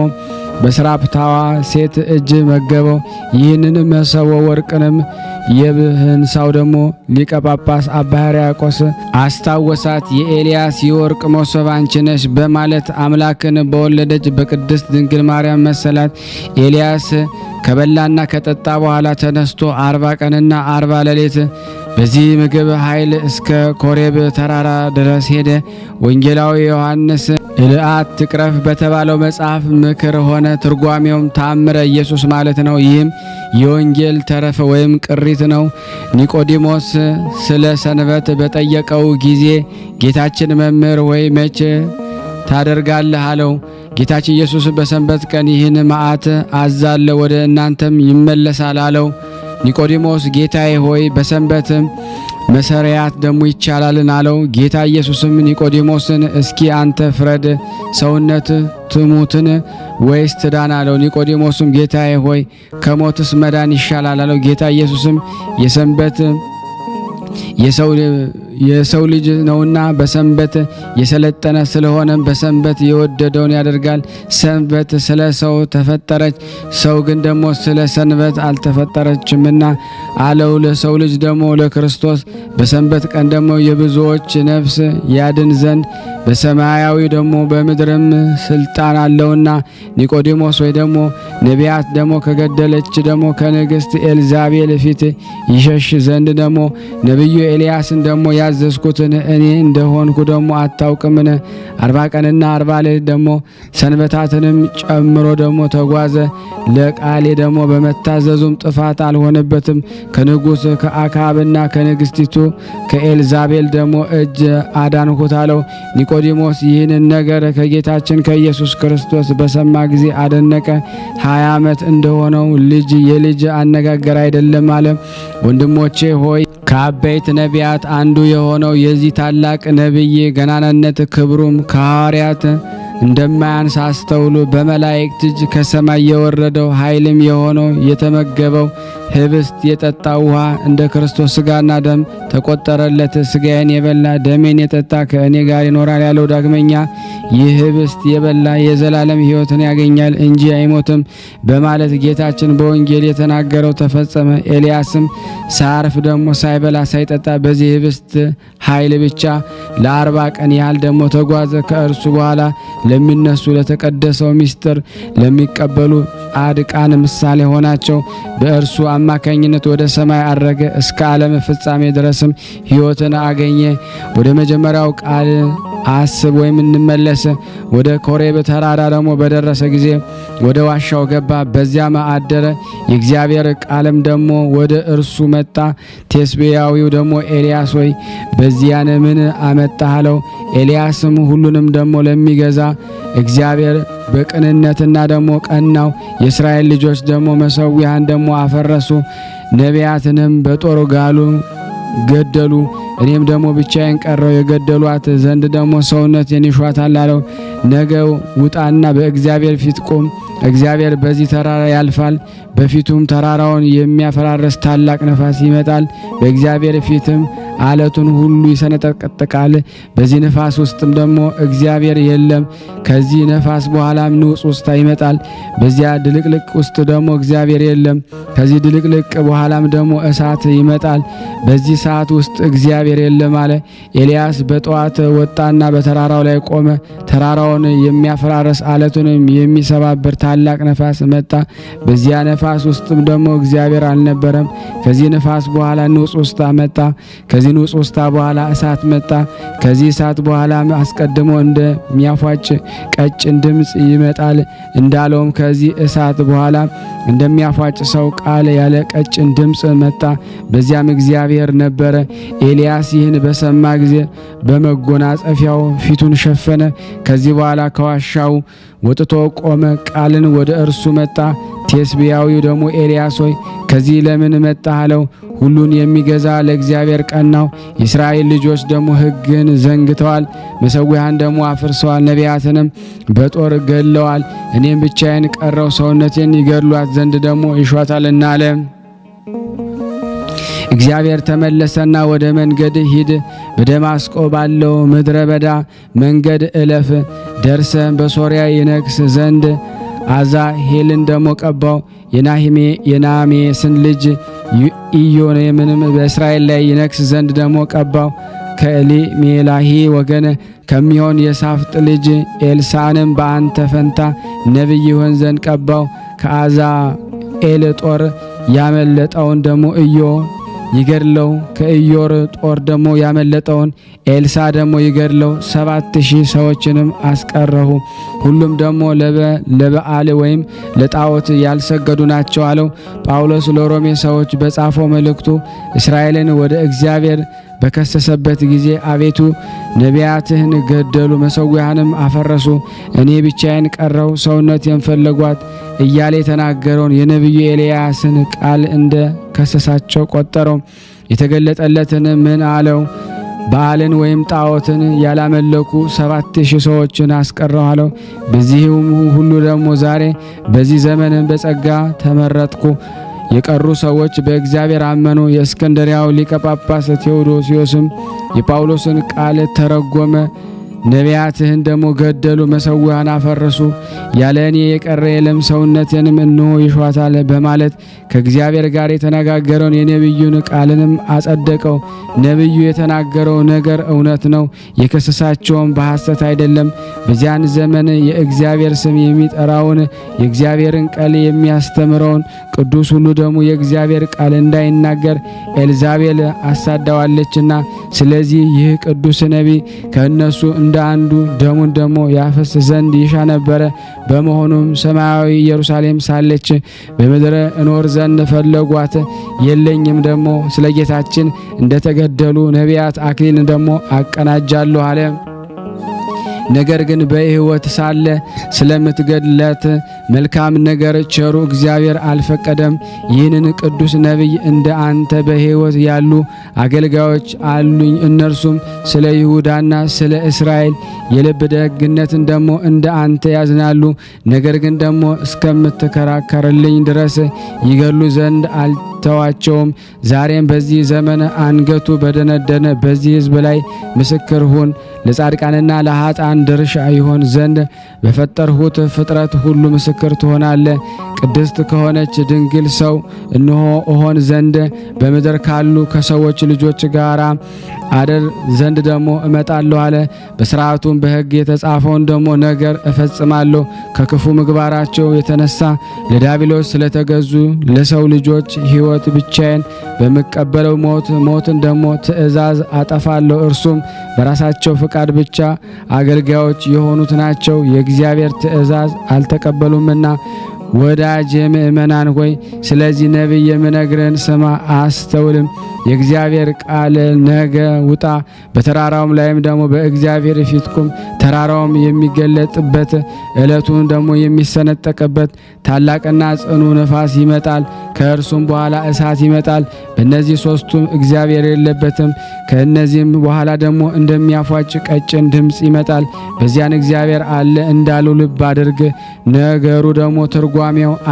በስራፕታዋ ሴት እጅ መገበው። ይህንን መሰቦ ወርቅንም የብህንሳው ደግሞ ሊቀ ጳጳስ አባ ሕርያቆስ አስታወሳት። የኤልያስ የወርቅ መሶብ አንቺ ነሽ በማለት አምላክን በወለደች በቅድስት ድንግል ማርያም መሰላት። ኤልያስ ከበላና ከጠጣ በኋላ ተነስቶ 40 ቀንና 40 ሌሊት በዚህ ምግብ ኃይል እስከ ኮሬብ ተራራ ድረስ ሄደ። ወንጌላዊ ዮሐንስ እልአት ትቅረፍ በተባለው መጽሐፍ ምክር ሆነ። ትርጓሜውም ታምረ ኢየሱስ ማለት ነው። ይህም የወንጌል ተረፈ ወይም ቅሪት ነው። ኒቆዲሞስ ስለ ሰንበት በጠየቀው ጊዜ ጌታችን መምህር ወይ መቼ ታደርጋለህ አለው። ጌታችን ኢየሱስ በሰንበት ቀን ይህን መዓት አዛለ ወደ እናንተም ይመለሳል አለው። ኒቆዲሞስ ጌታዬ ሆይ በሰንበት መሰሪያት ደሙ ይቻላልን አለው። ጌታ ኢየሱስም ኒቆዲሞስን እስኪ አንተ ፍረድ፣ ሰውነት ትሙትን ወይስ ትዳን አለው። ኒቆዲሞስም ጌታዬ ሆይ ከሞትስ መዳን ይሻላል አለው። ጌታ ኢየሱስም የሰንበት የሰው ልጅ ነውና በሰንበት የሰለጠነ ስለሆነ በሰንበት የወደደውን ያደርጋል። ሰንበት ስለ ሰው ተፈጠረች፣ ሰው ግን ደግሞ ስለ ሰንበት አልተፈጠረችምና አለው። ለሰው ልጅ ደግሞ ለክርስቶስ በሰንበት ቀን ደግሞ የብዙዎች ነፍስ ያድን ዘንድ በሰማያዊ ደግሞ በምድርም ስልጣን አለውና ኒቆዲሞስ ወይ ደግሞ ነቢያት ደግሞ ከገደለች ደግሞ ከንግሥት ኤልዛቤል ፊት ይሸሽ ዘንድ ደግሞ ነቢዩ ኤልያስን ደግሞ ያዘዝኩትን እኔ እንደሆንኩ ደግሞ አታውቅምን? 40 ቀንና 40 ሌሊት ደግሞ ሰንበታትንም ጨምሮ ደግሞ ተጓዘ። ለቃሌ ደግሞ በመታዘዙም ጥፋት አልሆነበትም። ከንጉሥ ከአክዓብና ከንግሥቲቱ ከኤልዛቤል ደግሞ እጅ አዳንኩት አለው። ኒቆዲሞስ ይህንን ነገር ከጌታችን ከኢየሱስ ክርስቶስ በሰማ ጊዜ አደነቀ። 20 ዓመት እንደሆነው ልጅ የልጅ አነጋገር አይደለም አለ። ወንድሞቼ ሆይ ከአበይት ነቢያት አንዱ የሆነው የዚህ ታላቅ ነቢይ ገናናነት ክብሩም ከሐዋርያት እንደማያንስ አስተውሉ። በመላእክት እጅ ከሰማይ የወረደው ኃይልም የሆነው የተመገበው ህብስት የጠጣ ውሃ እንደ ክርስቶስ ስጋና ደም ተቆጠረለት። ስጋዬን የበላ ደሜን የጠጣ ከእኔ ጋር ይኖራል ያለው። ዳግመኛ ይህ ህብስት የበላ የዘላለም ሕይወትን ያገኛል እንጂ አይሞትም በማለት ጌታችን በወንጌል የተናገረው ተፈጸመ። ኤልያስም ሳያርፍ ደግሞ ሳይበላ ሳይጠጣ በዚህ ህብስት ኃይል ብቻ ለ40 ቀን ያህል ደግሞ ተጓዘ። ከእርሱ በኋላ ለሚነሱ ለተቀደሰው ምስጢር ለሚቀበሉ ጻድቃን ምሳሌ ሆናቸው። በእርሱ አማካኝነት ወደ ሰማይ አረገ። እስከ ዓለም ፍጻሜ ድረስም ሕይወትን አገኘ። ወደ መጀመሪያው ቃል አስብ ወይም እንመለስ። ወደ ኮሬብ ተራራ ደግሞ በደረሰ ጊዜ ወደ ዋሻው ገባ፣ በዚያም አደረ። የእግዚአብሔር ቃልም ደግሞ ወደ እርሱ መጣ። ቴስብያዊው ደግሞ ኤልያስ ሆይ በዚያን ምን አመጣህ አለው። ኤልያስም ሁሉንም ደግሞ ለሚገዛ እግዚአብሔር በቅንነትና ደግሞ ቀናው። የእስራኤል ልጆች ደግሞ መሠዊያን ደግሞ አፈረሱ፣ ነቢያትንም በጦር ጋሉ ገደሉ። እኔም ደግሞ ብቻዬን ቀረው፣ የገደሏት ዘንድ ደግሞ ሰውነቴን ይሿታል አለው። ነገ ውጣና በእግዚአብሔር ፊት ቁም። እግዚአብሔር በዚህ ተራራ ያልፋል፣ በፊቱም ተራራውን የሚያፈራርስ ታላቅ ነፋስ ይመጣል። በእግዚአብሔር ፊትም አለቱን ሁሉ ይሰነጠቅጥቃል። በዚህ ነፋስ ውስጥም ደግሞ እግዚአብሔር የለም። ከዚህ ነፋስ በኋላም ንውጽ ውስጥ ይመጣል። በዚያ ድልቅልቅ ውስጥ ደግሞ እግዚአብሔር የለም። ከዚህ ድልቅልቅ በኋላም ደግሞ እሳት ይመጣል። በዚህ ሰዓት ውስጥ እግዚአብሔር የለም አለ። ኤልያስ በጠዋት ወጣና በተራራው ላይ ቆመ። ተራራውን የሚያፈራርስ አለቱንም የሚሰባብር ታላቅ ነፋስ መጣ። በዚያ ነፋስ ውስጥም ደግሞ እግዚአብሔር አልነበረም። ከዚህ ነፋስ በኋላ ንውጽ ውስጥ መጣ። ከዚህ ንጹሕ ውስታ በኋላ እሳት መጣ። ከዚህ እሳት በኋላ አስቀድሞ እንደሚያፏጭ ቀጭን ድምፅ ይመጣል እንዳለውም ከዚህ እሳት በኋላ እንደሚያፏጭ ሰው ቃል ያለ ቀጭን ድምፅ መጣ። በዚያም እግዚአብሔር ነበረ። ኤልያስ ይህን በሰማ ጊዜ በመጎናጸፊያው ፊቱን ሸፈነ። ከዚህ በኋላ ከዋሻው ወጥቶ ቆመ። ቃልን ወደ እርሱ መጣ። ቴስብያዊው ደግሞ ኤልያስ ሆይ ከዚህ ለምን መጣህ አለው። ሁሉን የሚገዛ ለእግዚአብሔር ቀናው። የእስራኤል ልጆች ደግሞ ሕግን ዘንግተዋል፣ መሠዊያህን ደግሞ አፍርሰዋል፣ ነቢያትንም በጦር ገድለዋል። እኔም ብቻዬን ቀረው፣ ሰውነቴን ይገድሏት ዘንድ ደግሞ ይሿታልና አለ። እግዚአብሔር ተመለሰና ወደ መንገድ ሂድ፣ በደማስቆ ባለው ምድረ በዳ መንገድ እለፍ፣ ደርሰን በሶርያ ይነግስ ዘንድ አዛሄልን ደግሞ ቀባው። የናሜስን ልጅ ኢዮኔምንም በእስራኤል ላይ ይነግስ ዘንድ ደግሞ ቀባው። ከኤሊሜላሂ ወገን ከሚሆን የሳፍጥ ልጅ ኤልሳዕንም በአንተ ፈንታ ነቢይ ይሆን ዘንድ ቀባው። ከአዛኤል ጦር ያመለጠውን ደግሞ ይገድለው፣ ከኢዮር ጦር ደግሞ ያመለጠውን ኤልሳዕ ደግሞ ይገድለው። 7000 ሰዎችንም አስቀረሁ። ሁሉም ደግሞ ለበዓል ወይም ለጣዖት ያልሰገዱ ናቸው አለው። ጳውሎስ ለሮሜ ሰዎች በጻፈው መልእክቱ እስራኤልን ወደ እግዚአብሔር በከሰሰበት ጊዜ አቤቱ ነቢያትህን ገደሉ፣ መሠዊያህንም አፈረሱ፣ እኔ ብቻዬን ቀረው፣ ሰውነቴን ፈለጓት እያለ የተናገረውን የነቢዩ ኤልያስን ቃል እንደ ከሰሳቸው ቆጠረው። የተገለጠለትን ምን አለው? በዓልን ወይም ጣዖትን ያላመለኩ 7000 ሰዎችን አስቀረው አለው። በዚህም ሁሉ ደግሞ ዛሬ በዚህ ዘመን በጸጋ ተመረጥኩ። የቀሩ ሰዎች በእግዚአብሔር አመኑ። የእስክንድርያው ሊቀ ጳጳስ ቴዎዶሲዮስም የጳውሎስን ቃል ተረጎመ። ነቢያትህን ደግሞ ገደሉ፣ መሠዊያህን አፈረሱ፣ ያለ እኔ የቀረ የለም፣ ሰውነቴንም እንሆ ይሿታል በማለት ከእግዚአብሔር ጋር የተነጋገረውን የነቢዩን ቃልንም አጸደቀው። ነቢዩ የተናገረው ነገር እውነት ነው፣ የከሰሳቸውም በሐሰት አይደለም። በዚያን ዘመን የእግዚአብሔር ስም የሚጠራውን የእግዚአብሔርን ቃል የሚያስተምረውን ቅዱስ ሁሉ ደግሞ የእግዚአብሔር ቃል እንዳይናገር ኤልዛቤል አሳዳዋለችና፣ ስለዚህ ይህ ቅዱስ ነቢይ ከእነሱ እንደ አንዱ ደሙን ደግሞ ያፈስ ዘንድ ይሻ ነበረ። በመሆኑም ሰማያዊ ኢየሩሳሌም ሳለች በምድር እኖር ዘንድ ፈለጓት። የለኝም ደግሞ ስለ ጌታችን እንደተገደሉ ነቢያት አክሊልን ደግሞ አቀናጃለሁ አለ። ነገር ግን በሕይወት ሳለ ስለምትገድለት መልካም ነገር ቸሩ እግዚአብሔር አልፈቀደም። ይህንን ቅዱስ ነቢይ እንደ አንተ በሕይወት ያሉ አገልጋዮች አሉኝ። እነርሱም ስለ ይሁዳና ስለ እስራኤል የልብ ደግነትን ደግሞ እንደ አንተ ያዝናሉ። ነገር ግን ደግሞ እስከምትከራከርልኝ ድረስ ይገሉ ዘንድ አልተዋቸውም። ዛሬም በዚህ ዘመን አንገቱ በደነደነ በዚህ ሕዝብ ላይ ምስክር ሁን። ለጻድቃንና ለኃጥአን ድርሻ ይሆን ዘንድ በፈጠርሁት ፍጥረት ሁሉ ምስክር ትሆናለህ። ቅድስት ከሆነች ድንግል ሰው እነሆ እሆን ዘንድ በምድር ካሉ ከሰዎች ልጆች ጋር አደር ዘንድ ደግሞ እመጣለሁ አለ። በሥርዓቱም በሕግ የተጻፈውን ደግሞ ነገር እፈጽማለሁ። ከክፉ ምግባራቸው የተነሳ ለዲያብሎስ ስለተገዙ ለሰው ልጆች ሕይወት ብቻዬን በምቀበለው ሞትን ደግሞ ትእዛዝ አጠፋለሁ። እርሱም በራሳቸው ፍቃድ ብቻ አገልጋዮች የሆኑት ናቸው፣ የእግዚአብሔር ትእዛዝ አልተቀበሉምና። ወዳጅ የምእመናን ሆይ ስለዚህ ነቢይ የምነግርህን ስማ፣ አስተውልም። የእግዚአብሔር ቃል ነገ ውጣ፣ በተራራውም ላይም ደግሞ በእግዚአብሔር ፊት ቁም። ተራራውም የሚገለጥበት ዕለቱን ደግሞ የሚሰነጠቅበት ታላቅና ጽኑ ነፋስ ይመጣል፣ ከእርሱም በኋላ እሳት ይመጣል። በእነዚህ ሦስቱም እግዚአብሔር የለበትም። ከእነዚህም በኋላ ደግሞ እንደሚያፏጭ ቀጭን ድምፅ ይመጣል። በዚያን እግዚአብሔር አለ እንዳሉ ልብ አድርግ። ነገሩ ደግሞ ትርጓሜው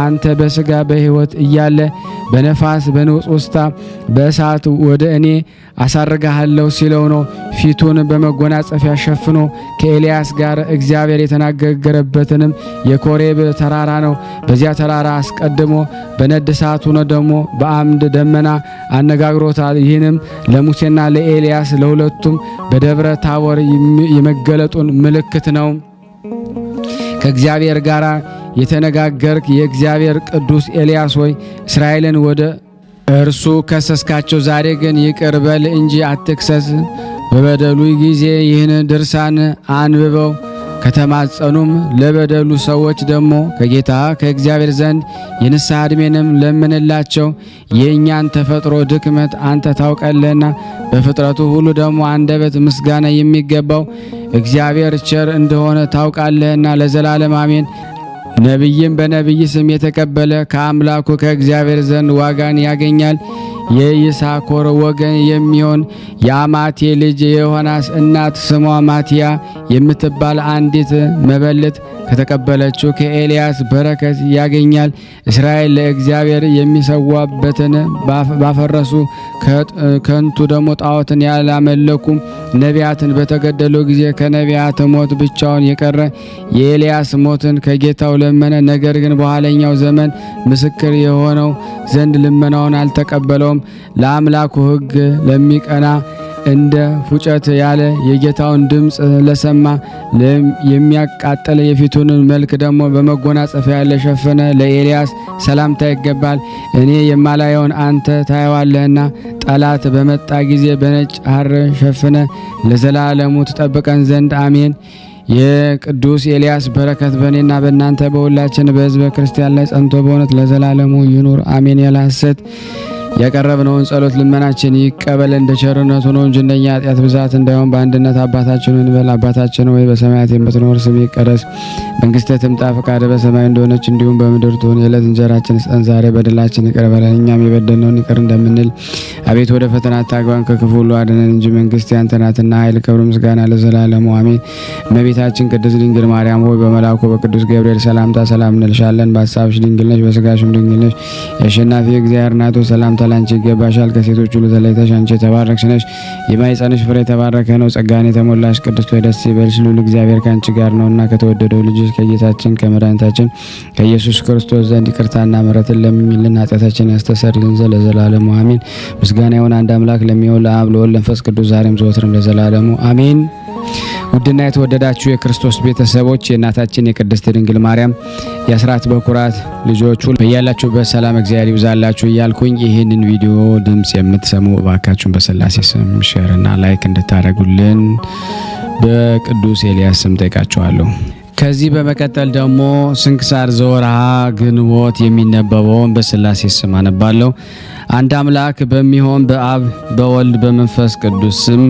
አንተ በሥጋ በሕይወት እያለ በነፋስ በንውጽውጽታ በእሳት ወደ እኔ አሳርግሃለሁ ሲለው ነው። ፊቱን በመጎናጸፊያ ሸፍኖ ከኤልያስ ጋር እግዚአብሔር የተናገረበትንም የኮሬብ ተራራ ነው። በዚያ ተራራ አስቀድሞ በነድ እሳት ሆኖ ደግሞ በአምድ ደመና አነጋግሮታል። ይህንም ለሙሴና ለኤልያስ ለሁለቱም በደብረ ታቦር የመገለጡን ምልክት ነው። ከእግዚአብሔር ጋር የተነጋገርክ የእግዚአብሔር ቅዱስ ኤልያስ ሆይ እስራኤልን ወደ እርሱ ከሰስካቸው፣ ዛሬ ግን ይቅር በል እንጂ አትክሰስ። በበደሉ ጊዜ ይህን ድርሳን አንብበው ከተማጸኑም ለበደሉ ሰዎች ደግሞ ከጌታ ከእግዚአብሔር ዘንድ የንስሐ ዕድሜንም ለምንላቸው። የእኛን ተፈጥሮ ድክመት አንተ ታውቃለህና በፍጥረቱ ሁሉ ደግሞ አንደበት ምስጋና የሚገባው እግዚአብሔር ቸር እንደሆነ ታውቃለህና ለዘላለም አሜን። ነቢይም በነቢይ ስም የተቀበለ ከአምላኩ ከእግዚአብሔር ዘንድ ዋጋን ያገኛል። የይሳኮር ወገን የሚሆን የአማቴ ልጅ የዮናስ እናት ስሟ ማቲያ የምትባል አንዲት መበለት ከተቀበለችው ከኤልያስ በረከት ያገኛል። እስራኤል ለእግዚአብሔር የሚሰዋበትን ባፈረሱ ከንቱ ደግሞ ጣዖትን ያላመለኩ ነቢያትን በተገደሉ ጊዜ ከነቢያት ሞት ብቻውን የቀረ የኤልያስ ሞትን ከጌታው ለመነ። ነገር ግን በኋለኛው ዘመን ምስክር የሆነው ዘንድ ልመናውን አልተቀበለውም። ለአምላኩ ሕግ ለሚቀና እንደ ፉጨት ያለ የጌታውን ድምፅ ለሰማ የሚያቃጥል የፊቱን መልክ ደግሞ በመጎናጸፊያ ለሸፈነ ለኤልያስ ሰላምታ ይገባል። እኔ የማላየውን አንተ ታየዋለህና ጠላት በመጣ ጊዜ በነጭ ሐር ሸፍነ ለዘላለሙ ትጠብቀን ዘንድ አሜን። የቅዱስ ኤልያስ በረከት በእኔና በእናንተ በሁላችን በሕዝበ ክርስቲያን ላይ ጸንቶ በእውነት ለዘላለሙ ይኑር አሜን። ያለ ሐሰት ያቀረብነውን ጸሎት ልመናችን ይቀበል እንደ ቸርነቱ ነው እንጂ እንደኛ ኃጢአት ብዛት እንዳይሆን በአንድነት አባታችን እንበል። አባታችን ሆይ በሰማያት የምትኖር ስምህ ይቀደስ፣ መንግስትህ ትምጣ፣ ፈቃድህ በሰማይ እንደሆነች እንዲሁም በምድር ትሁን። የዕለት እንጀራችንን ስጠን ዛሬ፣ በደላችን ይቅር በለን እኛም የበደልነውን ይቅር እንደምንል። አቤቱ ወደ ፈተና አታግባን ከክፉ ሁሉ አድነን እንጂ መንግስት ያንተ ናትና ኃይል፣ ክብር፣ ምስጋና ለዘላለሙ አሜን። እመቤታችን ቅድስት ድንግል ማርያም ሆይ በመልአኩ በቅዱስ ገብርኤል ሰላምታ ሰላም እንልሻለን። በሐሳብሽ ድንግል ነሽ፣ በስጋሽም ድንግል ነሽ። የአሸናፊ እግዚአብሔር እናቱ ሰላምታ ላንቺ ይገባሻል። ከሴቶች ሁሉ ተለይተሽ አንቺ የተባረክሽ ነሽ፣ የማኅፀንሽ ፍሬ የተባረከ ነው። ጸጋን የተሞላሽ ቅድስት ሆይ ደስ ይበልሽ፣ ልዑል እግዚአብሔር ከአንቺ ጋር ነውና ከተወደደው ልጅሽ ከጌታችን ከመድኃኒታችን ከኢየሱስ ክርስቶስ ዘንድ ይቅርታና ምሕረትን ለምኝልን ኃጢአታችንን ያስተሰርይልን ዘንድ ለዘላለሙ አሜን። ምስጋና ይሁን አንድ አምላክ ለሚሆን ለአብ ለወልድ ለመንፈስ ቅዱስ ዛሬም ዘወትርም ለዘላለሙ አሜን። ውድና የተወደዳችሁ የክርስቶስ ቤተሰቦች የእናታችን የቅድስት ድንግል ማርያም የአስራት በኩራት ልጆቹ በያላችሁበት ሰላም እግዚአብሔር ይብዛላችሁ እያልኩኝ ይህንን ቪዲዮ ድምፅ የምትሰሙ እባካችሁን በስላሴ ስም ሼር እና ላይክ እንድታደርጉልን በቅዱስ ኤልያስ ስም ጠይቃችኋለሁ። ከዚህ በመቀጠል ደግሞ ስንክሳር ዘወርሃ ግንቦት የሚነበበውን በስላሴ ስም አነባለሁ። አንድ አምላክ በሚሆን በአብ በወልድ በመንፈስ ቅዱስ ስም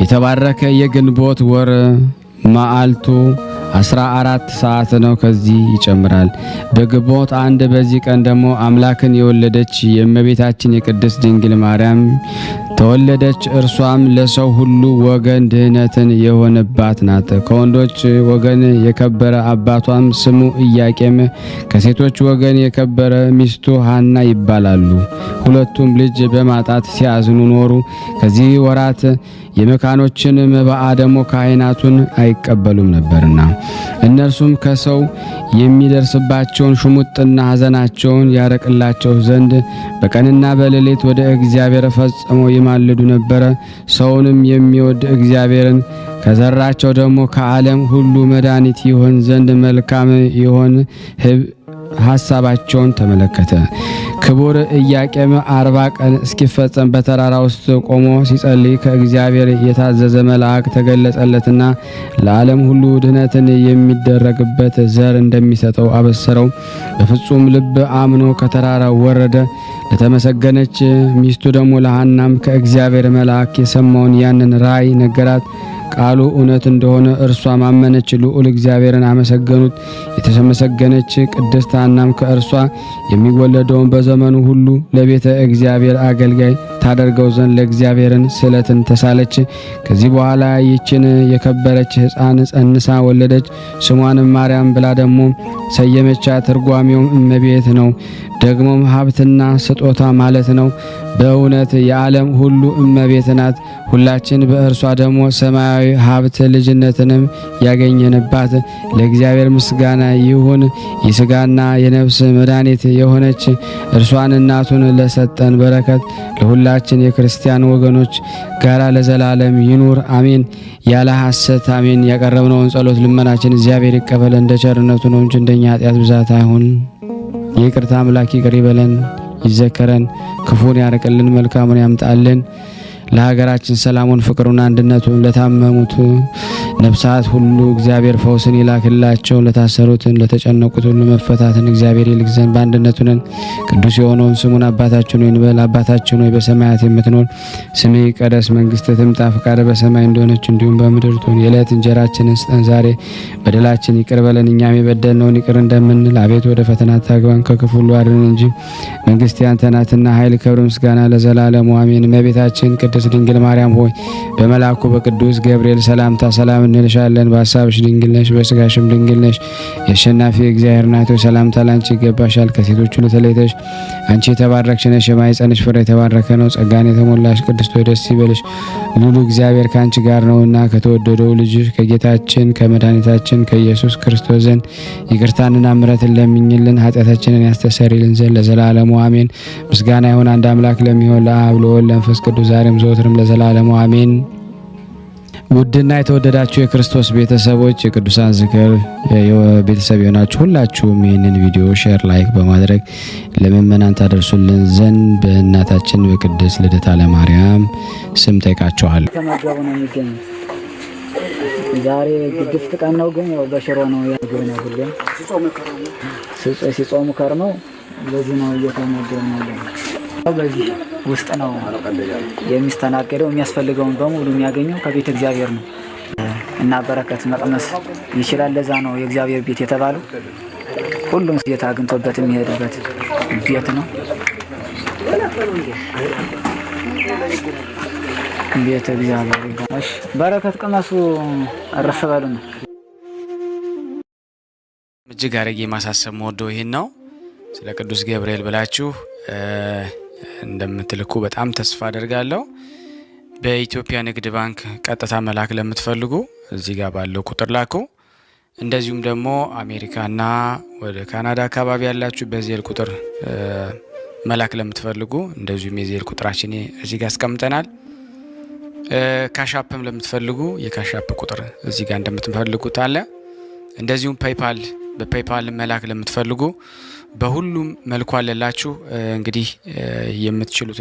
የተባረከ የግንቦት ወር መዓልቱ 14 ሰዓት ነው። ከዚህ ይጨምራል። በግንቦት አንድ በዚህ ቀን ደግሞ አምላክን የወለደች የእመቤታችን የቅድስት ድንግል ማርያም ተወለደች። እርሷም ለሰው ሁሉ ወገን ድህነትን የሆነባት ናት። ከወንዶች ወገን የከበረ አባቷም ስሙ ኢያቄም፣ ከሴቶች ወገን የከበረ ሚስቱ ሐና ይባላሉ። ሁለቱም ልጅ በማጣት ሲያዝኑ ኖሩ። ከዚህ ወራት የመካኖችን መባዓ ደግሞ ካህናቱን አይቀበሉም ነበርና እነርሱም ከሰው የሚደርስባቸውን ሽሙጥና ሐዘናቸውን ያረቅላቸው ዘንድ በቀንና በሌሊት ወደ እግዚአብሔር ፈጽመው ይማልዱ ነበረ። ሰውንም የሚወድ እግዚአብሔርን ከዘራቸው ደግሞ ከዓለም ሁሉ መድኃኒት ይሆን ዘንድ መልካም ይሆን ሐሳባቸውን ተመለከተ። ክቡር ኢያቄም 40 ቀን እስኪፈጸም በተራራ ውስጥ ቆሞ ሲጸልይ ከእግዚአብሔር የታዘዘ መልአክ ተገለጸለትና ለዓለም ሁሉ ድህነትን የሚደረግበት ዘር እንደሚሰጠው አበሰረው። በፍጹም ልብ አምኖ ከተራራው ወረደ። ለተመሰገነች ሚስቱ ደግሞ ለሐናም ከእግዚአብሔር መልአክ የሰማውን ያንን ራእይ ነገራት። ቃሉ እውነት እንደሆነ እርሷ ማመነች። ልዑል እግዚአብሔርን አመሰገኑት። የተመሰገነች ቅድስት ሐናም ከእርሷ የሚወለደውን በዘመኑ ሁሉ ለቤተ እግዚአብሔር አገልጋይ ታደርገው ዘንድ ለእግዚአብሔርን ስዕለትን ተሳለች። ከዚህ በኋላ ይችን የከበረች ሕፃን ጸንሳ ወለደች። ስሟንም ማርያም ብላ ደግሞ ሰየመቻ። ትርጓሜውም እመቤት ነው። ደግሞም ሀብትና ስጦታ ማለት ነው። በእውነት የዓለም ሁሉ እመቤት ናት። ሁላችን በእርሷ ደግሞ ሰማያዊ ሀብት ልጅነትንም ያገኘንባት ለእግዚአብሔር ምስጋና ይሁን። የሥጋና የነፍስ መድኃኒት የሆነች እርሷን እናቱን ለሰጠን በረከት ለሁላችን የክርስቲያን ወገኖች ጋራ ለዘላለም ይኑር አሜን። ያለ ሐሰት አሜን። ያቀረብነውን ጸሎት ልመናችን እግዚአብሔር ይቀበል እንደ ቸርነቱ ነው እንጂ እንደኛ ኃጢአት ብዛት አይሁን። የይቅርታ አምላክ ይቅር ይበለን። ይዘከረን፣ ክፉን ያርቅልን፣ መልካሙን ያምጣልን። ለሀገራችን ሰላሙን፣ ፍቅሩን፣ አንድነቱን ለታመሙት ነፍሳት ሁሉ እግዚአብሔር ፈውስን ይላክላቸው። ለታሰሩትን ለተጨነቁት ሁሉ መፈታትን እግዚአብሔር ይልክ ዘንድ በአንድነቱ ነን። ቅዱስ የሆነውን ስሙን አባታችን ሆይ እንበል። አባታችን ሆይ በሰማያት የምትኖር ስምህ ይቀደስ፣ መንግስትህ ትምጣ፣ ፈቃድህ በሰማይ እንደሆነች እንዲሁም በምድር ትሁን። የዕለት እንጀራችንን ስጠን ዛሬ፣ በደላችን ይቅር በለን እኛም የበደልነውን ይቅር እንደምንል፣ አቤቱ ወደ ፈተና አታግባን ከክፉ ሁሉ አድነን እንጂ መንግስት ያንተ ናትና ኃይል፣ ክብር፣ ምስጋና ለዘላለሙ አሜን። እመቤታችን ቅድስት ድንግል ማርያም ሆይ በመልአኩ በቅዱስ ገብርኤል ሰላምታ ሰላም እንልሻለን። በሀሳብሽ ድንግል ነሽ፣ በስጋሽም ድንግል ነሽ። የአሸናፊ እግዚአብሔር እናት ሆይ ሰላምታ ላንቺ ይገባሻል። ከሴቶች ሁሉ ተለይተሽ አንቺ የተባረክሽ ነሽ፣ የማኅፀንሽ ፍሬ የተባረከ ነው። ጸጋን የተሞላሽ ቅድስት ሆይ ደስ ይበልሽ፣ ልዑል እግዚአብሔር ከአንቺ ጋር ነውና ከተወደደው ልጅሽ ከጌታችን ከመድኃኒታችን ከኢየሱስ ክርስቶስ ዘንድ ይቅርታንና ምሕረትን ለምኝልን ኃጢአታችንን ያስተሰርይልን ዘንድ ለዘላለሙ አሜን። ምስጋና ይሁን አንድ አምላክ ለሚሆን ለአብ ለወልድ ለመንፈስ ቅዱስ ዛሬም ዘወትርም ለዘላለሙ አሜን። ውድና የተወደዳችሁ የክርስቶስ ቤተሰቦች የቅዱሳን ዝክር ቤተሰብ የሆናችሁ ሁላችሁም ይህንን ቪዲዮ ሼር፣ ላይክ በማድረግ ለምእመናን ታደርሱልን ዘንድ በእናታችን በቅድስት ልደታ ለማርያም ስም ጠይቃችኋል። ተመገቡ ነው የሚገኙት። ዛሬ ግድፍት ቀን ነው፣ ግን ያው በሽሮ ነው ያገኘው። ሁሌም ሲጾሙ ከርመው በዚህ ነው እየተመገቡ ነው። በዚህ ውስጥ ነው የሚስተናገደው። የሚያስፈልገውን በሙሉ የሚያገኘው ከቤተ እግዚአብሔር ነው እና በረከት መቅመስ ይችላል። ለዛ ነው የእግዚአብሔር ቤት የተባለው። ሁሉም ጌታ አግኝቶበት የሚሄድበት ቤት ነው። ቤተ እግዚአብሔር ይባላል። በረከት ቅመሱ፣ እረፍ በሉ ነው። እጅግ አድርጌ ማሳሰብ መወደው ይሄን ነው። ስለ ቅዱስ ገብርኤል ብላችሁ እንደምትልኩ በጣም ተስፋ አደርጋለሁ። በኢትዮጵያ ንግድ ባንክ ቀጥታ መላክ ለምትፈልጉ እዚህ ጋር ባለው ቁጥር ላኩ። እንደዚሁም ደግሞ አሜሪካና ወደ ካናዳ አካባቢ ያላችሁ በዜል ቁጥር መላክ ለምትፈልጉ እንደዚሁም የዜል ቁጥራችን እዚህ ጋር አስቀምጠናል። ካሻፕም ለምትፈልጉ የካሻፕ ቁጥር እዚህ ጋር እንደምትፈልጉት አለ። እንደዚሁም በፔይፓል መላክ ለምትፈልጉ በሁሉም መልኩ አለላችሁ። እንግዲህ የምትችሉት